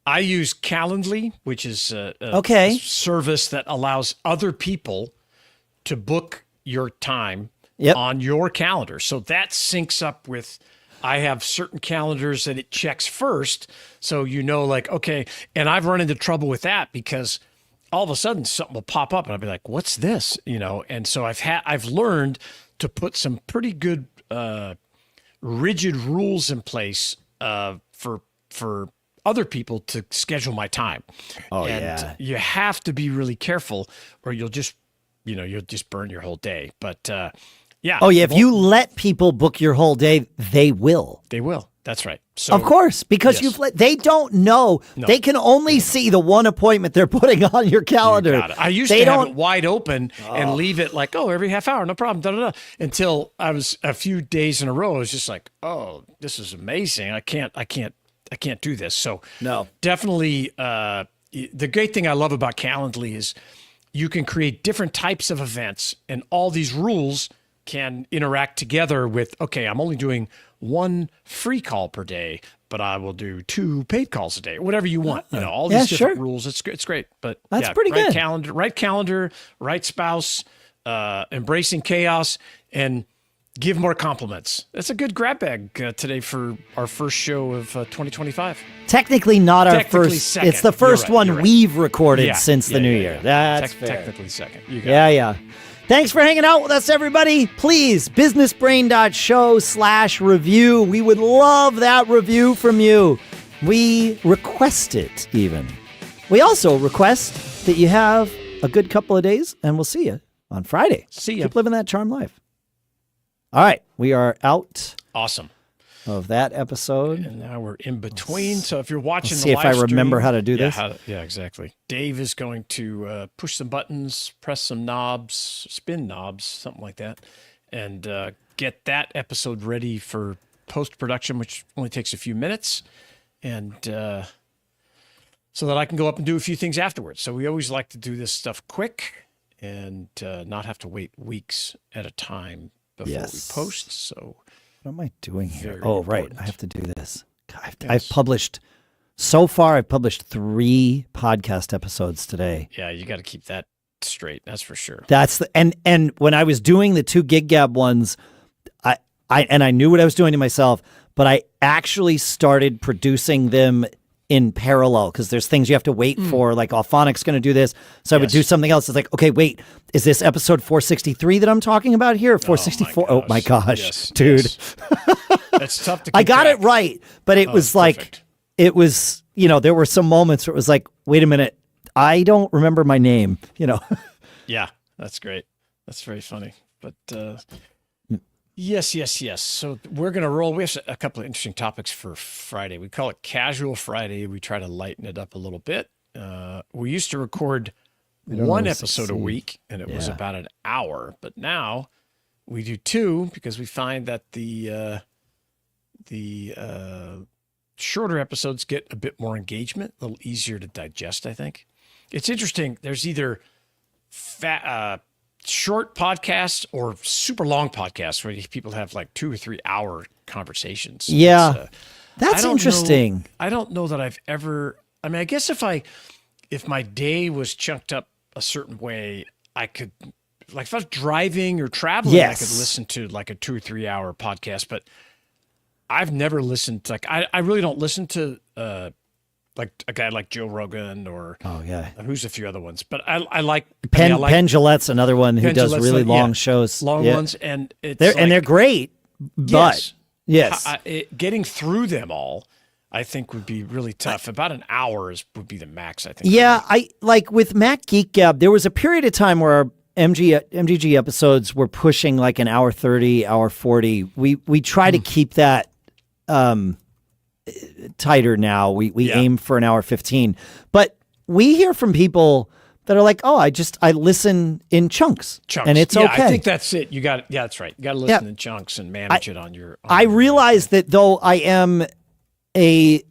Speaker 2: I use Calendly, which is a service that allows other people to book your time on your calendar. So that syncs up with, I have certain calendars that it checks first. So okay. And I've run into trouble with that because all of a sudden something will pop up and I'll be like, what's this? And so I've learned to put some pretty good rigid rules in place for other people to schedule my time.
Speaker 1: Oh,
Speaker 2: and you have to be really careful or you'll just burn your whole day. But yeah.
Speaker 1: Oh, yeah. If you let people book your whole day, they will.
Speaker 2: They will. That's right. So,
Speaker 1: of course, because they don't know. No. They can only see the one appointment they're putting on your calendar.
Speaker 2: I used to have it wide open and leave it like, every half hour, no problem, until I was a few days in a row. I was just like, oh, this is amazing. I can't do this. So
Speaker 1: no,
Speaker 2: definitely. The great thing I love about Calendly is you can create different types of events, and all these rules can interact together with, okay, I'm only doing one free call per day, but I will do 2 paid calls a day, whatever you want. All these different rules. It's great. But
Speaker 1: that's pretty good.
Speaker 2: Right calendar, right spouse, embracing chaos, and give more compliments. That's a good grab bag today for our first show of 2025.
Speaker 1: Technically not our first.
Speaker 2: Second.
Speaker 1: It's the first one we've recorded since the new year. That's fair.
Speaker 2: Technically second.
Speaker 1: Yeah. Thanks for hanging out with us, everybody. Please, businessbrain.show/review. We would love that review from you. We request it even. We also request that you have a good couple of days, and we'll see you on Friday.
Speaker 2: See ya.
Speaker 1: Keep living that charmed life. All right, we are out.
Speaker 2: Awesome.
Speaker 1: Of that episode.
Speaker 2: And now we're in between. So if you're watching
Speaker 1: the live stream. See if I remember how to do this.
Speaker 2: Yeah, exactly. Dave is going to push some buttons, press some knobs, spin knobs, something like that, and get that episode ready for post-production, which only takes a few minutes, and so that I can go up and do a few things afterwards. So we always like to do this stuff quick and not have to wait weeks at a time before we post. So
Speaker 1: what am I doing here?
Speaker 2: Important.
Speaker 1: Right. I have to do this. God, I've published 3 podcast episodes today.
Speaker 2: Yeah, you got to keep that straight. That's for sure.
Speaker 1: And when I was doing the 2 Gig Gab ones, I knew what I was doing to myself, but I actually started producing them in parallel because there's things you have to wait for, like Alphonic's going to do this. So I would do something else. It's like, okay, wait, is this episode 463 that I'm talking about here? 464? Oh my gosh, dude.
Speaker 2: Yes. That's tough to keep
Speaker 1: I got
Speaker 2: track.
Speaker 1: it right, but it was like,
Speaker 2: perfect.
Speaker 1: It was, there were some moments where it was like, wait a minute, I don't remember my name,
Speaker 2: Yeah, that's great. That's very funny. But yes. So we're going to roll. We have a couple of interesting topics for Friday. We call it Casual Friday. We try to lighten it up a little bit. We used to record one episode a week, and it was about an hour. But now we do 2 because we find that the shorter episodes get a bit more engagement, a little easier to digest, I think. It's interesting. There's either short podcasts or super long podcasts where people have like 2 or 3 hour conversations.
Speaker 1: Yeah. That's interesting.
Speaker 2: I don't know that I've ever, I guess if my day was chunked up a certain way, I could, like if I was driving or traveling, I could listen to like a 2 or 3 hour podcast, but I've never listened to, I really don't listen to, like a guy like Joe Rogan or who's a few other ones, but I like
Speaker 1: Penn Jillette's another one who does really long shows,
Speaker 2: long ones, and
Speaker 1: they're great. But
Speaker 2: getting through them all, I think would be really tough. About an hour would be the max, I think.
Speaker 1: Yeah, I like with Mac Geek Gab. There was a period of time where our MGG episodes were pushing like an hour 30, hour 40. We try to keep that tighter now. We aim for an hour 15, but we hear from people that are like, oh, I listen in chunks. And it's okay.
Speaker 2: I think that's it. Yeah, that's right. You got to listen in chunks and manage it on your.
Speaker 1: I realize that though I am a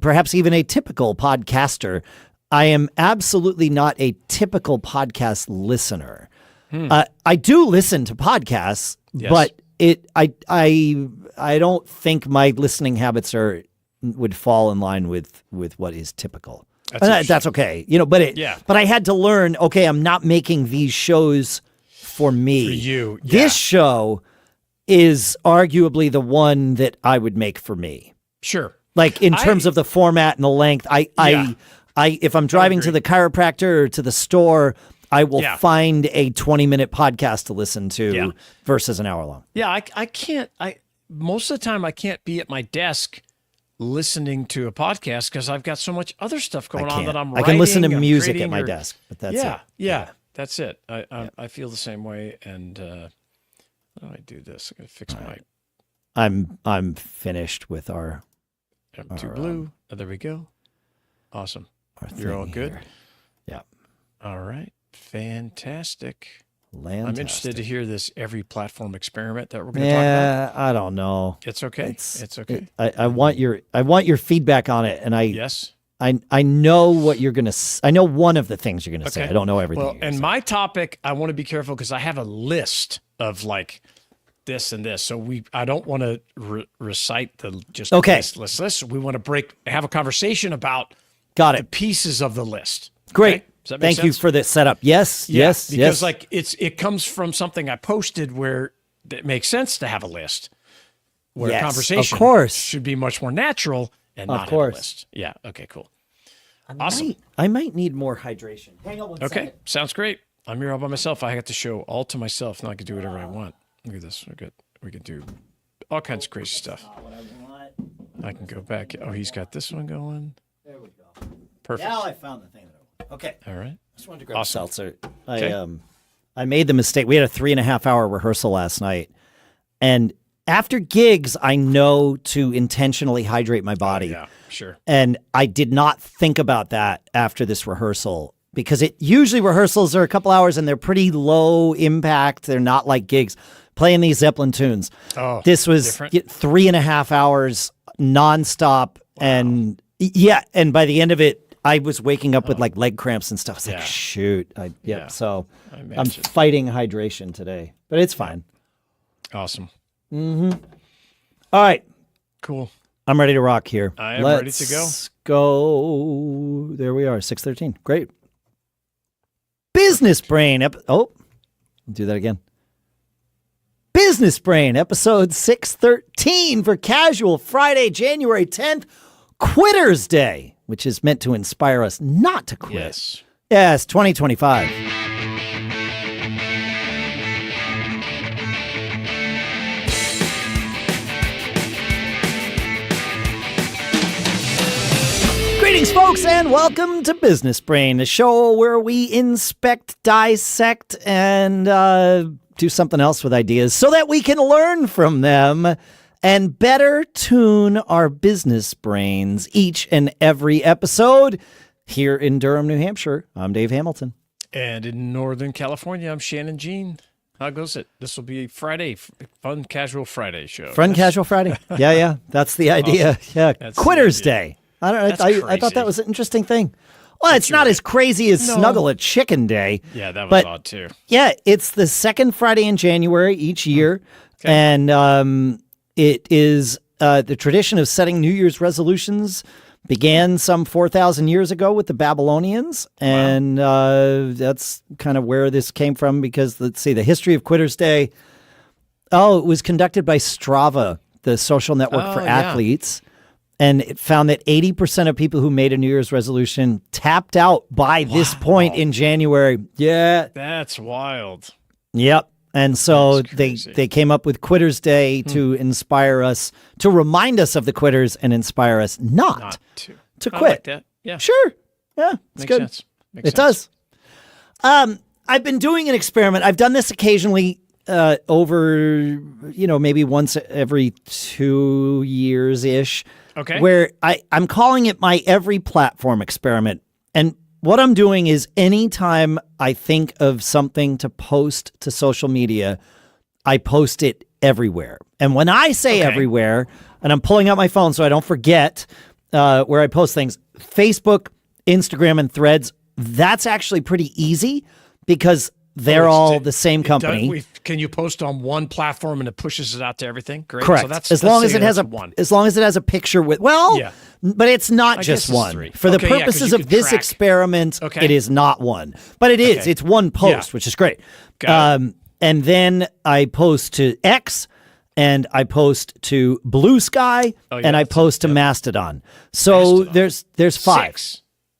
Speaker 1: perhaps even a typical podcaster, I am absolutely not a typical podcast listener. I do listen to podcasts, but I don't think my listening habits would fall in line with what is typical. That's okay, but I had to learn. Okay, I'm not making these shows for me.
Speaker 2: For you,
Speaker 1: This show is arguably the one that I would make for me.
Speaker 2: Sure.
Speaker 1: Like in terms of the format and the length, I if I'm driving to the chiropractor or to the store, I will find a 20-minute podcast to listen to versus an hour long.
Speaker 2: Yeah, I can't. Most of the time I can't be at my desk listening to a podcast because I've got so much other stuff going on that I'm writing.
Speaker 1: I can listen to music at my desk, but that's it.
Speaker 2: Yeah, that's it. I feel the same way. And how do I do this? I'm gonna fix my.
Speaker 1: I'm finished with our.
Speaker 2: I'm too blue. There we go. Awesome. You're all good.
Speaker 1: Here. Yeah.
Speaker 2: All right. Fantastic. I'm interested to hear this every platform experiment that we're going to talk about.
Speaker 1: I don't know.
Speaker 2: It's okay. It's okay.
Speaker 1: I want your feedback on it, and I know what you're going to. I know one of the things you're going to say. I don't know everything.
Speaker 2: Well, and my topic, I want to be careful because I have a list of like this and this. So I don't want to recite the list. We want to have a conversation about the pieces of the list.
Speaker 1: Great.
Speaker 2: Okay? Does that make sense?
Speaker 1: Thank you for the setup. Yes.
Speaker 2: Because like it comes from something I posted where it makes sense to have a list. Where a conversation should be much more natural and not have a list. Yeah. Okay, cool. Awesome.
Speaker 1: I might need more hydration. Hang on one second.
Speaker 2: Okay. Sounds great. I'm here all by myself. I got the show all to myself. Now I can do whatever I want. Look at this. We're good. We can do all kinds of crazy stuff. I can go back. Oh, he's got this one going.
Speaker 1: There we go.
Speaker 2: Perfect.
Speaker 1: Now I found the thing that I want. Okay.
Speaker 2: All right.
Speaker 1: I just wanted to grab a seltzer. I made the mistake. We had a 3.5-hour rehearsal last night, and after gigs, I know to intentionally hydrate my body.
Speaker 2: Yeah, sure.
Speaker 1: And I did not think about that after this rehearsal because usually rehearsals are a couple hours and they're pretty low impact. They're not like gigs. Playing these Zeppelin tunes.
Speaker 2: Oh,
Speaker 1: this was 3.5 hours nonstop, and and by the end of it, I was waking up with like leg cramps and stuff. I was like, shoot. So I'm fighting hydration today, but it's fine.
Speaker 2: Awesome.
Speaker 1: Mm-hmm. All right.
Speaker 2: Cool.
Speaker 1: I'm ready to rock here.
Speaker 2: I am ready to go.
Speaker 1: Let's go. There we are. 6:13. Great. Business Brain. Do that again. Business Brain, episode 613 for Casual Friday, January 10th, Quitter's Day, which is meant to inspire us not to quit. Yes, 2025. Greetings, folks, and welcome to Business Brain, the show where we inspect, dissect, and do something else with ideas so that we can learn from them and better tune our business brains each and every episode. Here in Durham, New Hampshire, I'm Dave Hamilton.
Speaker 2: And in Northern California, I'm Shannon Jean. How goes it? This will be Friday, fun, casual Friday show.
Speaker 1: Casual Friday. Yeah. That's the idea. Awesome. Yeah. That's Quitter's Day. I don't know. I thought that was an interesting thing. Well, it's not as crazy as Snuggle a Chicken Day.
Speaker 2: Yeah, that was odd too.
Speaker 1: Yeah, it's the second Friday in January each year. Okay. And it is the tradition of setting New Year's resolutions began some 4,000 years ago with the Babylonians. And that's kind of where this came from because, let's see, the history of Quitter's Day. Oh, it was conducted by Strava, the social network for athletes. And it found that 80% of people who made a New Year's resolution tapped out by this point in January. Yeah.
Speaker 2: That's wild.
Speaker 1: Yep. And so they came up with Quitter's Day to inspire us, to remind us of the quitters and inspire us not to quit.
Speaker 2: I like that. Yeah.
Speaker 1: Sure. Yeah. It's
Speaker 2: Makes
Speaker 1: good.
Speaker 2: Sense.
Speaker 1: It does. I've been doing an experiment. I've done this occasionally over, maybe once every 2 years-ish.
Speaker 2: Okay.
Speaker 1: Where I'm calling it my every platform experiment. And what I'm doing is anytime I think of something to post to social media, I post it everywhere. And when I say everywhere, and I'm pulling out my phone so I don't forget where I post things, Facebook, Instagram, and Threads, that's actually pretty easy because they're all the same company.
Speaker 2: Can you post on one platform and it pushes it out to everything? Great.
Speaker 1: Correct.
Speaker 2: So that's,
Speaker 1: as long as it has a picture with, but it's not just one. For the purposes of this experiment, it is not one. But it is. It's one post, which is great. And then I post to X, and I post to Blue Sky, and I post to Mastodon. So there's 5.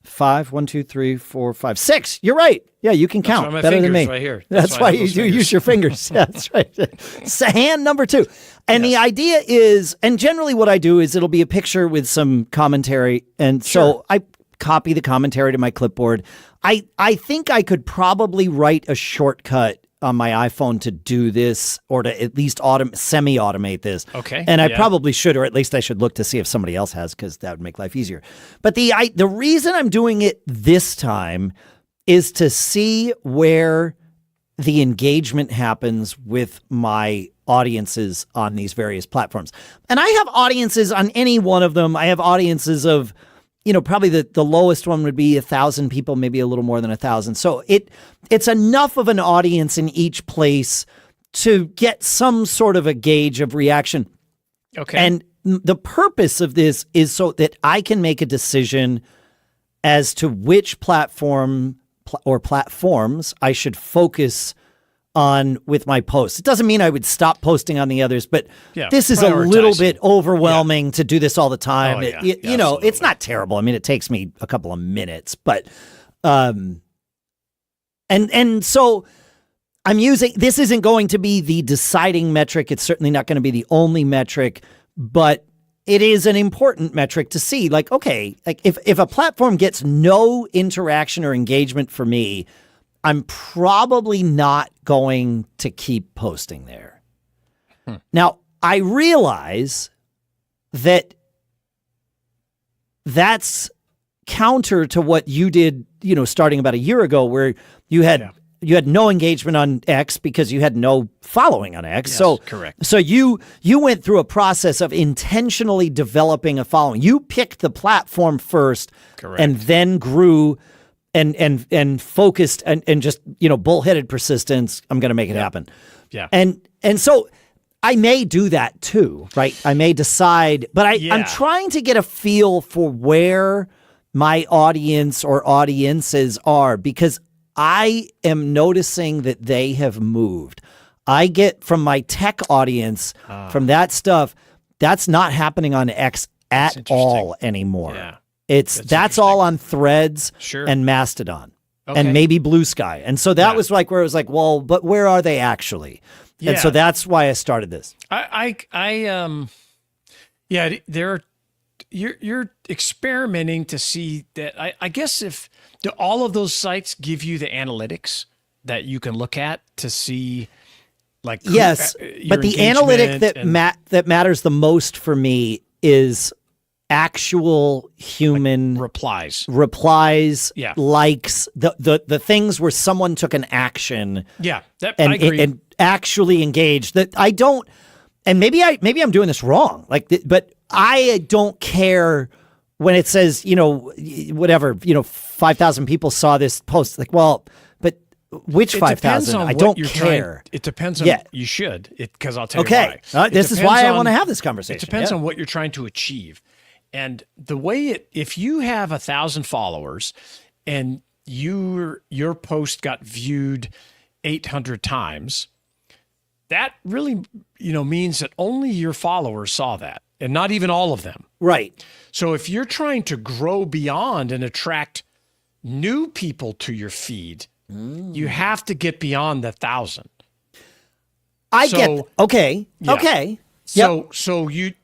Speaker 1: 5, 1, 2, 3, 4, 5, 6. You're right. Yeah, you can count better than me.
Speaker 2: Right here.
Speaker 1: That's why you do use your fingers. Yeah, that's right. It's hand number 2. And the idea is, and generally what I do is it'll be a picture with some commentary. And so I copy the commentary to my clipboard. I think I could probably write a shortcut on my iPhone to do this, or to at least semi-automate this.
Speaker 2: Okay.
Speaker 1: And I probably should, or at least I should look to see if somebody else has, because that would make life easier. But the reason I'm doing it this time is to see where the engagement happens with my audiences on these various platforms. And I have audiences on any one of them. I have audiences of, probably the lowest one would be 1,000 people, maybe a little more than 1,000. So it's enough of an audience in each place to get some sort of a gauge of reaction.
Speaker 2: Okay.
Speaker 1: And the purpose of this is so that I can make a decision as to which platform or platforms I should focus on with my posts. It doesn't mean I would stop posting on the others, but this is a little bit overwhelming to do this all the time. It's not terrible. I mean, it takes me a couple of minutes, but and so I'm using, this isn't going to be the deciding metric. It's certainly not going to be the only metric, but it is an important metric to see. Like, okay, like if a platform gets no interaction or engagement for me, I'm probably not going to keep posting there. Now, I realize that that's counter to what you did, starting about a year ago, where you had no engagement on X because you had no following on X.
Speaker 2: Yes, correct.
Speaker 1: So you went through a process of intentionally developing a following. You picked the platform first,
Speaker 2: correct,
Speaker 1: and then grew and focused and just, bullheaded persistence. I'm going to make it happen.
Speaker 2: Yeah.
Speaker 1: And so I may do that too, right? I may decide, but I'm trying to get a feel for where my audience or audiences are, because I am noticing that they have moved. I get from my tech audience, from that stuff, that's not happening on X at all anymore. Yeah. That's all on Threads and Mastodon and maybe Blue Sky. And so that was like where it was like, well, but where are they actually? Yeah. And so that's why I started this.
Speaker 2: You're experimenting to see that. I guess if all of those sites give you the analytics that you can look at to see, like,
Speaker 1: yes, but the analytic that matters the most for me is actual human
Speaker 2: replies,
Speaker 1: likes, the things where someone took an action,
Speaker 2: I agree,
Speaker 1: and actually engaged. That I don't, and maybe I'm doing this wrong, but I don't care when it says, whatever, 5,000 people saw this post. Like, well, but which 5,000? I don't care.
Speaker 2: It depends on, you should, because I'll tell you
Speaker 1: why. This is why I want to have this conversation.
Speaker 2: It depends on what you're trying to achieve. And the way if you have 1,000 followers and your post got viewed 800 times, that really, means that only your followers saw that, and not even all of them.
Speaker 1: Right.
Speaker 2: So if you're trying to grow beyond and attract new people to your feed, you have to get beyond the 1,000.
Speaker 1: Okay.
Speaker 2: Yeah.
Speaker 1: Okay.
Speaker 2: So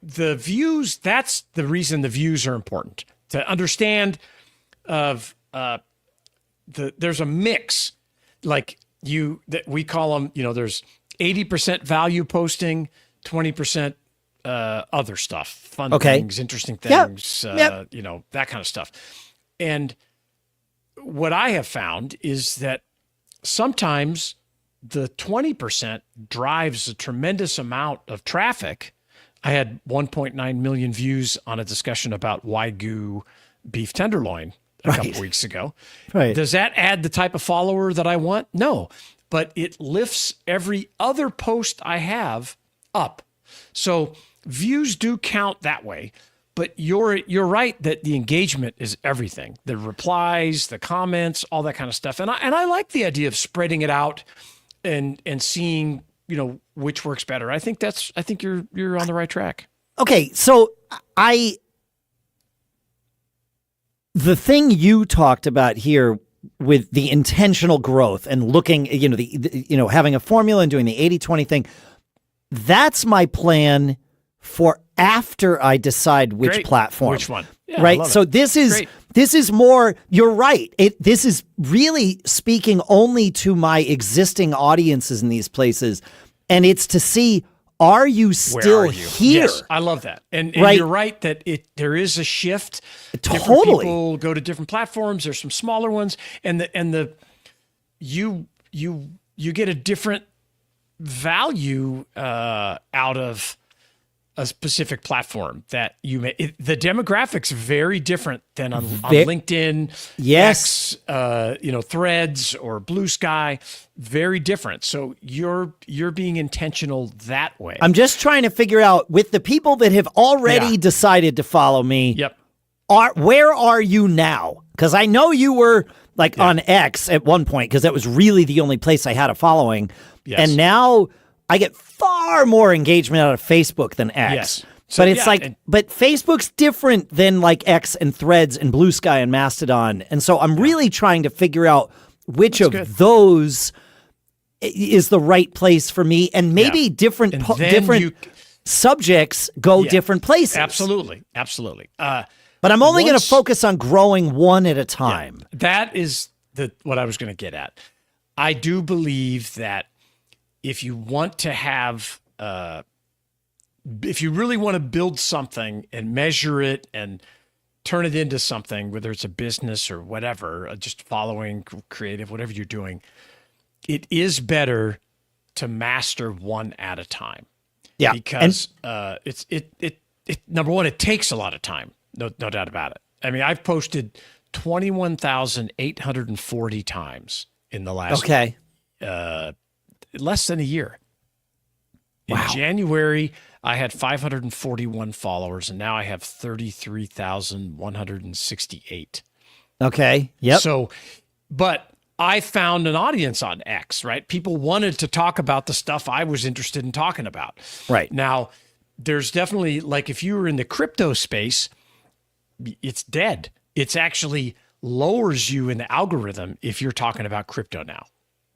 Speaker 2: the views, that's the reason the views are important, to understand of there's a mix, like that we call them, there's 80% value posting, 20% other stuff, fun things, interesting things, that kind of stuff. And what I have found is that sometimes the 20% drives a tremendous amount of traffic. I had 1.9 million views on a discussion about Wagyu beef tenderloin a couple weeks ago.
Speaker 1: Right.
Speaker 2: Does that add the type of follower that I want? No, but it lifts every other post I have up. So views do count that way. But you're right that the engagement is everything. The replies, the comments, all that kind of stuff. And I like the idea of spreading it out and seeing, which works better. I think you're on the right track.
Speaker 1: Okay, so the thing you talked about here with the intentional growth and looking, having a formula and doing the 80-20 thing, that's my plan for after I decide which platform.
Speaker 2: Which one. Yeah,
Speaker 1: right? So this is more, you're right. This is really speaking only to my existing audiences in these places. And it's to see, are you still here?
Speaker 2: Yes, I love that. And
Speaker 1: right?
Speaker 2: You're right that there is a shift.
Speaker 1: Totally.
Speaker 2: Different people go to different platforms. There's some smaller ones, and you get a different value out of a specific platform that the demographics very different than on LinkedIn,
Speaker 1: yes,
Speaker 2: X, Threads or Blue Sky, very different. So you're being intentional that way.
Speaker 1: I'm just trying to figure out with the people that have already decided to follow me.
Speaker 2: Yep.
Speaker 1: Where are you now? Because I know you were on X at one point because that was really the only place I had a following. Yes. And now I get far more engagement out of Facebook than X.
Speaker 2: Yes.
Speaker 1: So, but it's but Facebook's different than X and Threads and Blue Sky and Mastodon. And so I'm really trying to figure out which of those is the right place for me. And maybe different subjects go different places.
Speaker 2: Absolutely.
Speaker 1: But I'm only going to focus on growing one at a time.
Speaker 2: Yeah, that is what I was going to get at. I do believe that if you want to have, if you really want to build something and measure it and turn it into something, whether it's a business or whatever, just following creative, whatever you're doing, it is better to master one at a time.
Speaker 1: Yeah,
Speaker 2: because it number one, it takes a lot of time, no doubt about it. I mean, I've posted 21,840 times in the last less than a year. In January, I had 541 followers, and now I have 33,168.
Speaker 1: Okay. Yep.
Speaker 2: So, but I found an audience on X, right? People wanted to talk about the stuff I was interested in talking about.
Speaker 1: Right.
Speaker 2: Now, there's definitely, if you were in the crypto space, it's dead. It's actually lowers you in the algorithm if you're talking about crypto now.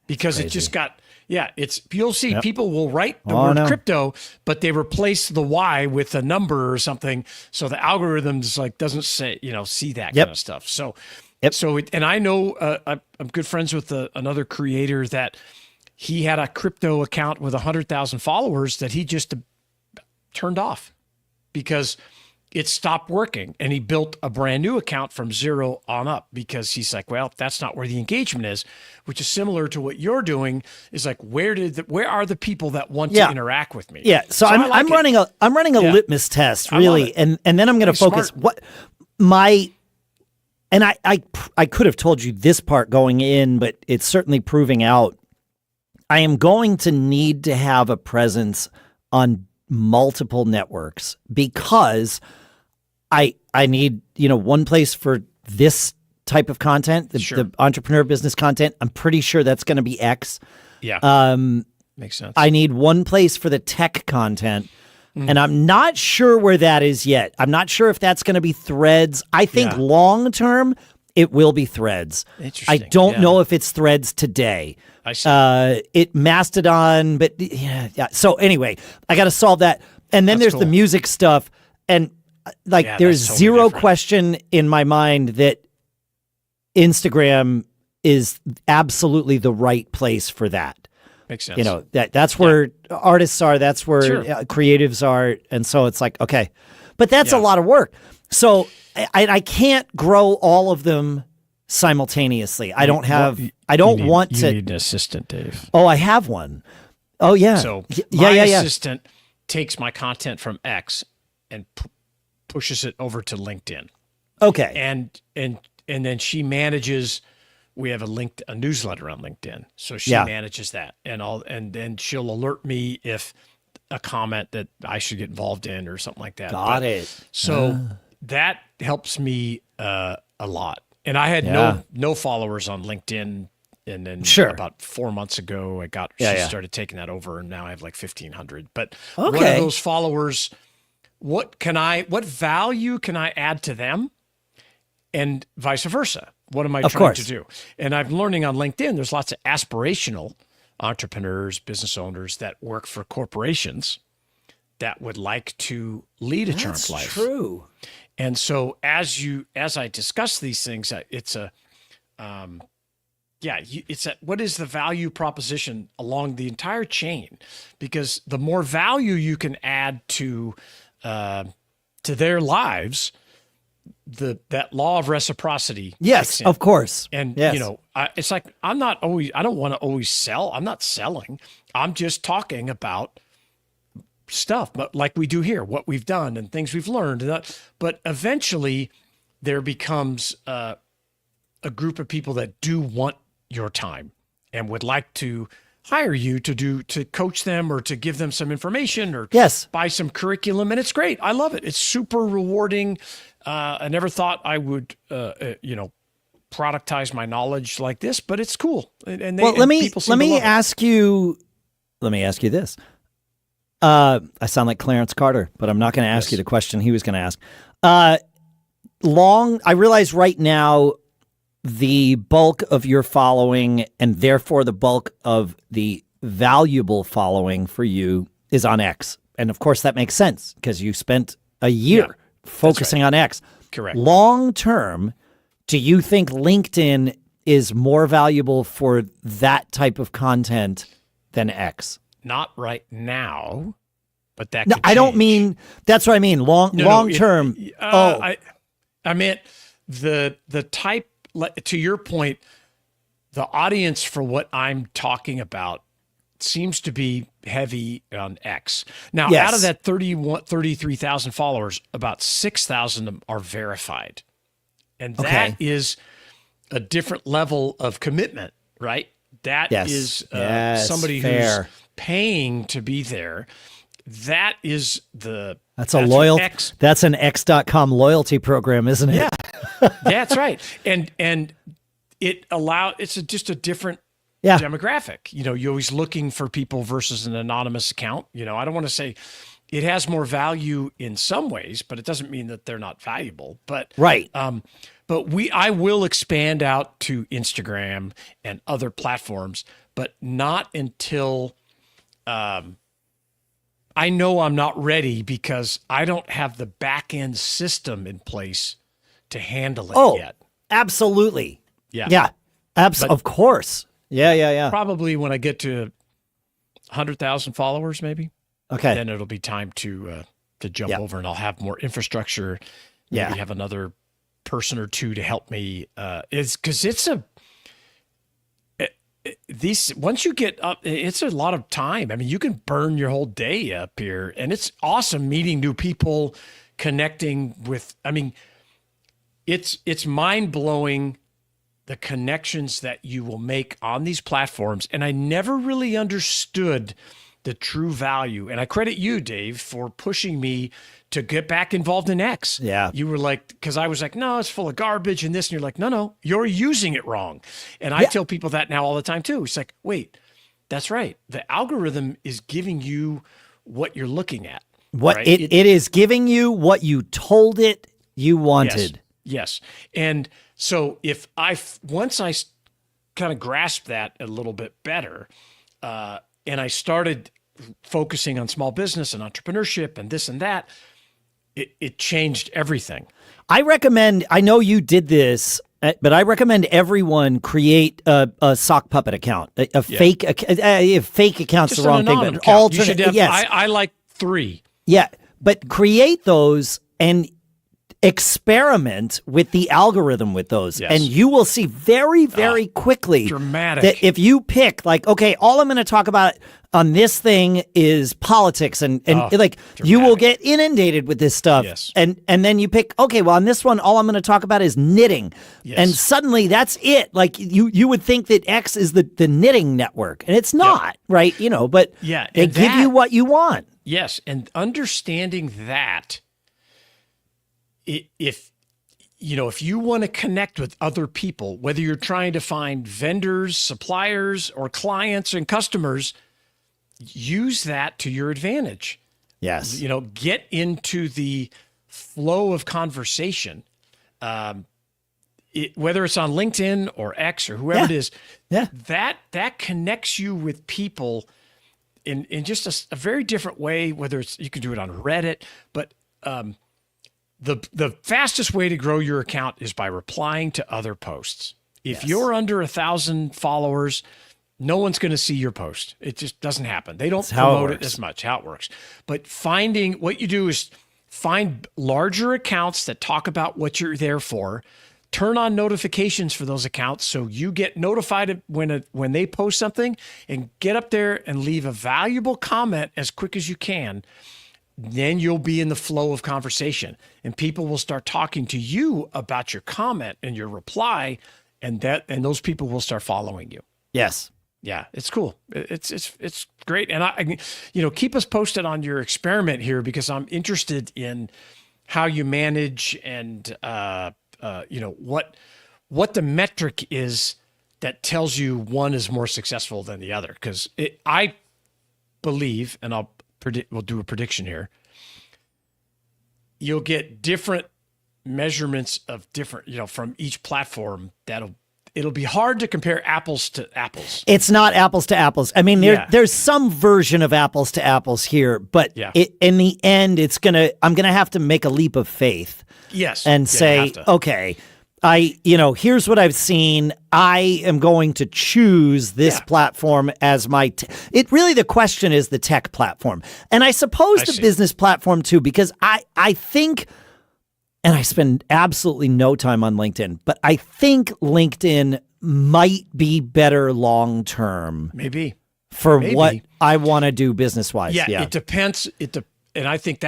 Speaker 2: Because it just got, you'll see people will write the word crypto, but they replace the Y with a number or something. So the algorithms doesn't say, see that kind of stuff. So, and I know I'm good friends with another creator that he had a crypto account with 100,000 followers that he just turned off because it stopped working, and he built a brand new account from zero on up because he's like, well, that's not where the engagement is, which is similar to what you're doing. Is where are the people that want to interact with me?
Speaker 1: Yeah, so I'm running a litmus test really, and then I'm going to focus I could have told you this part going in, but it's certainly proving out. I am going to need to have a presence on multiple networks because I need, one place for this type of content, the entrepreneur business content. I'm pretty sure that's going to be X.
Speaker 2: Yeah. Makes sense.
Speaker 1: I need one place for the tech content. And I'm not sure where that is yet. I'm not sure if that's going to be Threads. I think long term, it will be Threads.
Speaker 2: Interesting.
Speaker 1: I don't know if it's Threads today.
Speaker 2: I see.
Speaker 1: Mastodon, but So anyway, I got to solve that. And then there's the music stuff. And there's totally zero question in my mind that Instagram is absolutely the right place for that.
Speaker 2: Makes sense.
Speaker 1: That's where artists are. That's where creatives are. And so it's okay. But that's a lot of work. So I can't grow all of them simultaneously. I don't have. I don't want to.
Speaker 2: You need an assistant, Dave.
Speaker 1: Oh, I have one. Oh yeah.
Speaker 2: So my assistant takes my content from X and pushes it over to LinkedIn.
Speaker 1: Okay.
Speaker 2: And then she manages. We have a newsletter on LinkedIn, so she manages that, and then she'll alert me if a comment that I should get involved in or something like that.
Speaker 1: Got it.
Speaker 2: So that helps me a lot. And I had no followers on LinkedIn, and then about 4 months ago, she started taking that over, and now I have like 1,500. But one of those followers, what value can I add to them, and vice versa? What am I trying to do? And I'm learning on LinkedIn, there's lots of aspirational entrepreneurs, business owners that work for corporations that would like to lead a charmed life.
Speaker 1: That's true.
Speaker 2: And so as I discuss these things, it's what is the value proposition along the entire chain? Because the more value you can add to their lives, that law of reciprocity.
Speaker 1: Yes, of course.
Speaker 2: And it's like I don't want to always sell. I'm not selling. I'm just talking about stuff, but like we do here, what we've done and things we've learned. But eventually there becomes a group of people that do want your time and would like to hire you to coach them or to give them some information or buy some curriculum. And it's great. I love it. It's super rewarding. I never thought I would, productize my knowledge like this, but it's cool. Let me ask you
Speaker 1: this. I sound like Clarence Carter, but I'm not going to ask you the question he was going to ask. I realize right now the bulk of your following and therefore the bulk of the valuable following for you is on X. And of course that makes sense because you spent a year focusing on X.
Speaker 2: Correct.
Speaker 1: Long term, do you think LinkedIn is more valuable for that type of content than X?
Speaker 2: Not right now, but that
Speaker 1: no,
Speaker 2: could
Speaker 1: I
Speaker 2: change.
Speaker 1: don't mean that's what I mean. Long term.
Speaker 2: I meant the type. To your point, the audience for what I'm talking about seems to be heavy on X. Now, out of that 33,000 followers, about 6,000 are verified. And that is a different level of commitment, right? That is somebody who's paying to be there. That's
Speaker 1: an X.com loyalty program, isn't it?
Speaker 2: Yeah, that's right. And it's just a different demographic. You're always looking for people versus an anonymous account. I don't want to say it has more value in some ways, but it doesn't mean that they're not valuable. But I will expand out to Instagram and other platforms, but not until I know I'm not ready because I don't have the back end system in place to handle it yet.
Speaker 1: Absolutely.
Speaker 2: Yeah.
Speaker 1: Of course. Yeah.
Speaker 2: Probably when I get to 100,000 followers, maybe.
Speaker 1: Okay.
Speaker 2: Then it'll be time to jump over, and I'll have more infrastructure. Maybe have another person or two to help me. Once you get up, it's a lot of time. I mean, you can burn your whole day up here, and it's awesome meeting new people, connecting with. I mean, it's mind blowing the connections that you will make on these platforms, and I never really understood the true value. And I credit you, Dave, for pushing me to get back involved in X.
Speaker 1: Yeah.
Speaker 2: You were like, because I was like, no, it's full of garbage and this. And you're like, no, you're using it wrong. And I tell people that now all the time too. It's like, wait, that's right. The algorithm is giving you what you're looking at.
Speaker 1: It is giving you what you told it you wanted.
Speaker 2: Yes. And so once I kind of grasped that a little bit better, and I started focusing on small business and entrepreneurship and this and that, it changed everything.
Speaker 1: I know you did this, but I recommend everyone create a sock puppet account, a fake account's
Speaker 2: Just
Speaker 1: the wrong thing, but alternate.
Speaker 2: I like 3.
Speaker 1: Yeah, but create those and experiment with the algorithm with those.
Speaker 2: Yes.
Speaker 1: And you will see very, very quickly
Speaker 2: dramatic.
Speaker 1: that if you pick like, okay, all I'm going to talk about on this thing is politics and like you will get inundated with this stuff.
Speaker 2: Yes.
Speaker 1: And then you pick, okay, well on this one, all I'm going to talk about is knitting.
Speaker 2: Yes.
Speaker 1: And suddenly that's it. Like you would think that X is the knitting network and it's not, right? But they give you what you want.
Speaker 2: Yes. And understanding that if you want to connect with other people, whether you're trying to find vendors, suppliers, or clients and customers, use that to your advantage.
Speaker 1: Yes.
Speaker 2: Get into the flow of conversation, whether it's on LinkedIn or X or whoever it is.
Speaker 1: Yeah.
Speaker 2: That connects you with people in just a very different way, whether it's, you can do it on Reddit, but the fastest way to grow your account is by replying to other posts. If you're under 1,000 followers, no one's going to see your post. It just doesn't happen. They don't promote it as much, how it works. But what you do is find larger accounts that talk about what you're there for, turn on notifications for those accounts so you get notified when they post something, and get up there and leave a valuable comment as quick as you can. Then you'll be in the flow of conversation and people will start talking to you about your comment and your reply, and those people will start following you.
Speaker 1: Yes.
Speaker 2: Yeah, it's cool. It's great. And I keep us posted on your experiment here, because I'm interested in how you manage and what the metric is that tells you one is more successful than the other. Because I believe, and we'll do a prediction here, you'll get different measurements of different, from each platform. It'll be hard to compare apples to apples.
Speaker 1: It's not apples to apples. I mean, there's some version of apples to apples here, but in the end, I'm gonna have to make a leap of faith.
Speaker 2: Yes.
Speaker 1: And say, okay, here's what I've seen. I am going to choose this platform as my. The question is the tech platform, and I suppose the business platform too, because I think. And I spend absolutely no time on LinkedIn, but I think LinkedIn might be better long term.
Speaker 2: Maybe.
Speaker 1: For what I want to do business wise.
Speaker 2: Yeah, it depends. And I think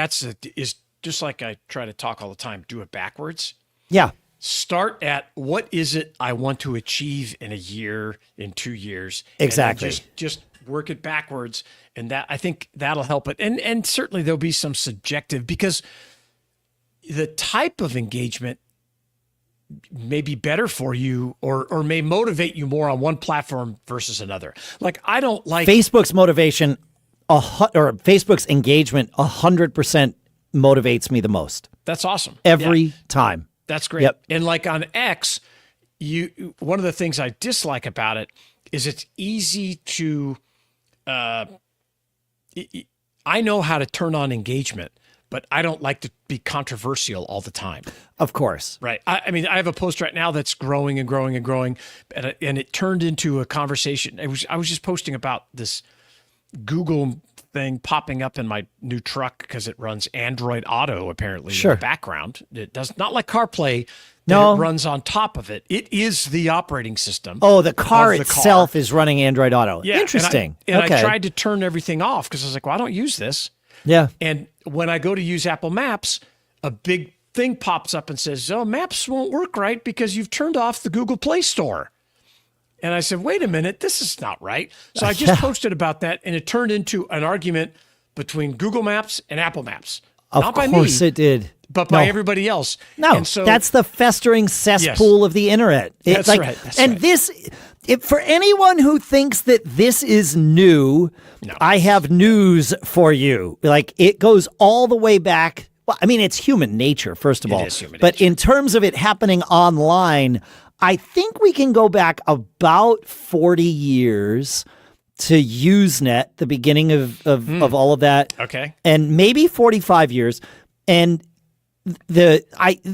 Speaker 2: is just like I try to talk all the time, do it backwards.
Speaker 1: Yeah.
Speaker 2: Start at what is it I want to achieve in a year, in 2 years.
Speaker 1: Exactly.
Speaker 2: And just work it backwards. And I think that'll help it. And certainly there'll be some subjective, because the type of engagement may be better for you or may motivate you more on one platform versus another. Like, I don't like
Speaker 1: Facebook's motivation or Facebook's engagement 100% motivates me the most.
Speaker 2: That's awesome.
Speaker 1: Every time.
Speaker 2: That's great.
Speaker 1: Yep.
Speaker 2: And like on X, one of the things I dislike about it is it's easy to I know how to turn on engagement, but I don't like to be controversial all the time.
Speaker 1: Of course.
Speaker 2: Right. I mean, I have a post right now that's growing and growing and growing, and it turned into a conversation. I was just posting about this Google thing popping up in my new truck because it runs Android Auto, apparently, in the background. It does not like CarPlay. No, it runs on top of it. It is the operating system.
Speaker 1: Oh, the car itself is running Android Auto. Yeah. Interesting.
Speaker 2: And I tried to turn everything off because I was like, well, I don't use this.
Speaker 1: Yeah.
Speaker 2: And when I go to use Apple Maps, a big thing pops up and says, oh, Maps won't work right because you've turned off the Google Play Store. And I said, wait a minute, this is not right. So I just posted about that, and it turned into an argument between Google Maps and Apple Maps.
Speaker 1: Not by me. Of course it did.
Speaker 2: But by everybody else.
Speaker 1: No,
Speaker 2: and so,
Speaker 1: that's the festering cesspool of the internet.
Speaker 2: That's right.
Speaker 1: For anyone who thinks that this is new, I have news for you. Like, it goes all the way back. Well, I mean, it's human nature, first of all.
Speaker 2: It is human
Speaker 1: nature. But in terms of it happening online, I think we can go back about 40 years to Usenet, the beginning of all of that.
Speaker 2: Okay.
Speaker 1: And maybe 45 years. And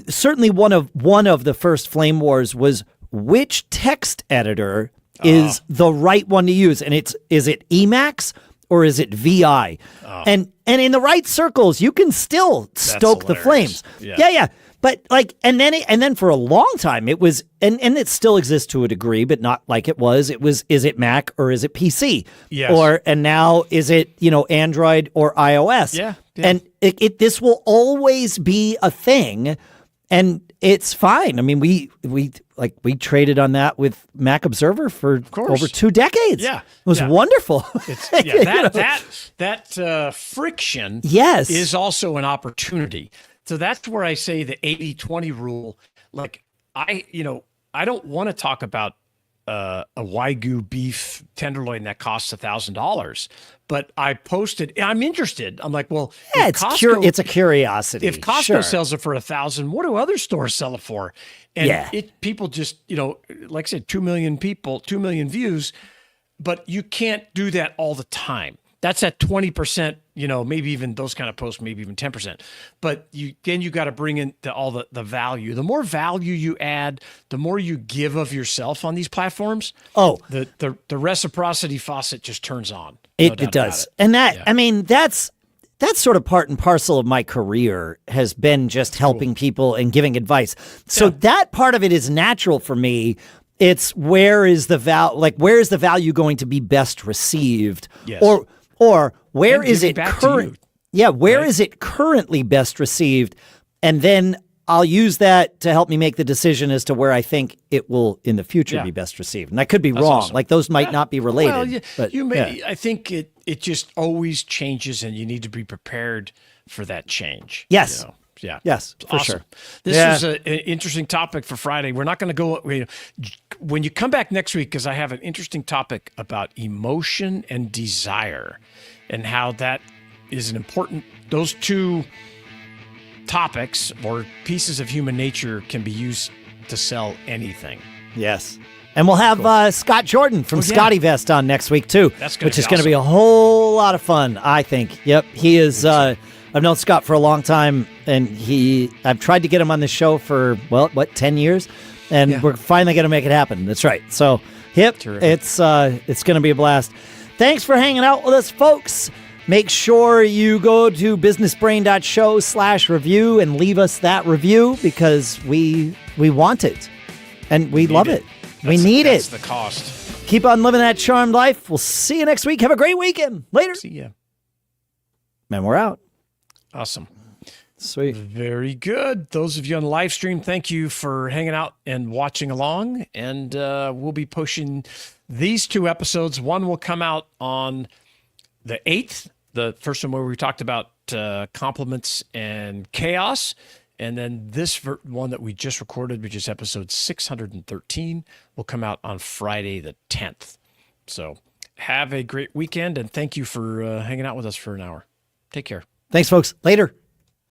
Speaker 1: certainly one of the first flame wars was which text editor is the right one to use, and is it Emacs or is it VI? And in the right circles, you can still stoke the flames.
Speaker 2: Yeah.
Speaker 1: But like, and then for a long time it was, and it still exists to a degree, but not like it was. It was, is it Mac or is it PC?
Speaker 2: Yes.
Speaker 1: And now is it, Android or iOS?
Speaker 2: Yeah.
Speaker 1: And this will always be a thing, and it's fine. I mean, we traded on that with Mac Observer for over 2 decades.
Speaker 2: Yeah.
Speaker 1: It was wonderful.
Speaker 2: That friction
Speaker 1: yes.
Speaker 2: is also an opportunity. So that's where I say the 80-20 rule. Like I don't want to talk about a Wagyu beef tenderloin that costs $1,000, but I posted. I'm interested. I'm like, well,
Speaker 1: yeah, it's a curiosity.
Speaker 2: If Costco sells it for $1,000, what do other stores sell it for? And people just, like I said, 2 million people, 2 million views, but you can't do that all the time. That's at 20%, maybe even those kind of posts, maybe even 10%. But you got to bring in all the value. The more value you add, the more you give of yourself on these platforms. Oh, the reciprocity faucet just turns on.
Speaker 1: It does. And I mean, that's sort of part and parcel of my career, has been just helping people and giving advice. So that part of it is natural for me. It's where is the value going to be best received?
Speaker 2: Yes.
Speaker 1: Or where is it current? Yeah, where is it currently best received? And then I'll use that to help me make the decision as to where I think it will in the future be best received. And I could be wrong.
Speaker 2: Awesome.
Speaker 1: Like those might not be related.
Speaker 2: Well,
Speaker 1: but
Speaker 2: you may. I think it just always changes, and you need to be prepared for that change.
Speaker 1: Yes.
Speaker 2: Yeah.
Speaker 1: Yes, for
Speaker 2: awesome.
Speaker 1: sure.
Speaker 2: This is an interesting topic for Friday. We're not going to go. When you come back next week, because I have an interesting topic about emotion and desire, and how that is an important. Those two topics or pieces of human nature can be used to sell anything.
Speaker 1: Yes. And we'll have Scott Jordan from Scotty Vest on next week too, which is going to be a whole lot of fun, I think. Yep, he is. I've known Scott for a long time, and I've tried to get him on the show for 10 years, and we're finally going to make it happen. That's right. So, it's going to be a blast. Thanks for hanging out with us, folks. Make sure you go to businessbrain.show/review and leave us that review, because we want it and we love it. We need it.
Speaker 2: That's the cost.
Speaker 1: Keep on living that charmed life. We'll see you next week. Have a great weekend. Later.
Speaker 2: See ya.
Speaker 1: And we're out.
Speaker 2: Awesome.
Speaker 1: Sweet.
Speaker 2: Very good. Those of you on the live stream, thank you for hanging out and watching along. And we'll be pushing these 2 episodes. One will come out on the 8th, the first one where we talked about compliments and chaos. And then this one that we just recorded, which is episode 613, will come out on Friday the 10th. So have a great weekend, and thank you for hanging out with us for an hour. Take care.
Speaker 1: Thanks, folks. Later.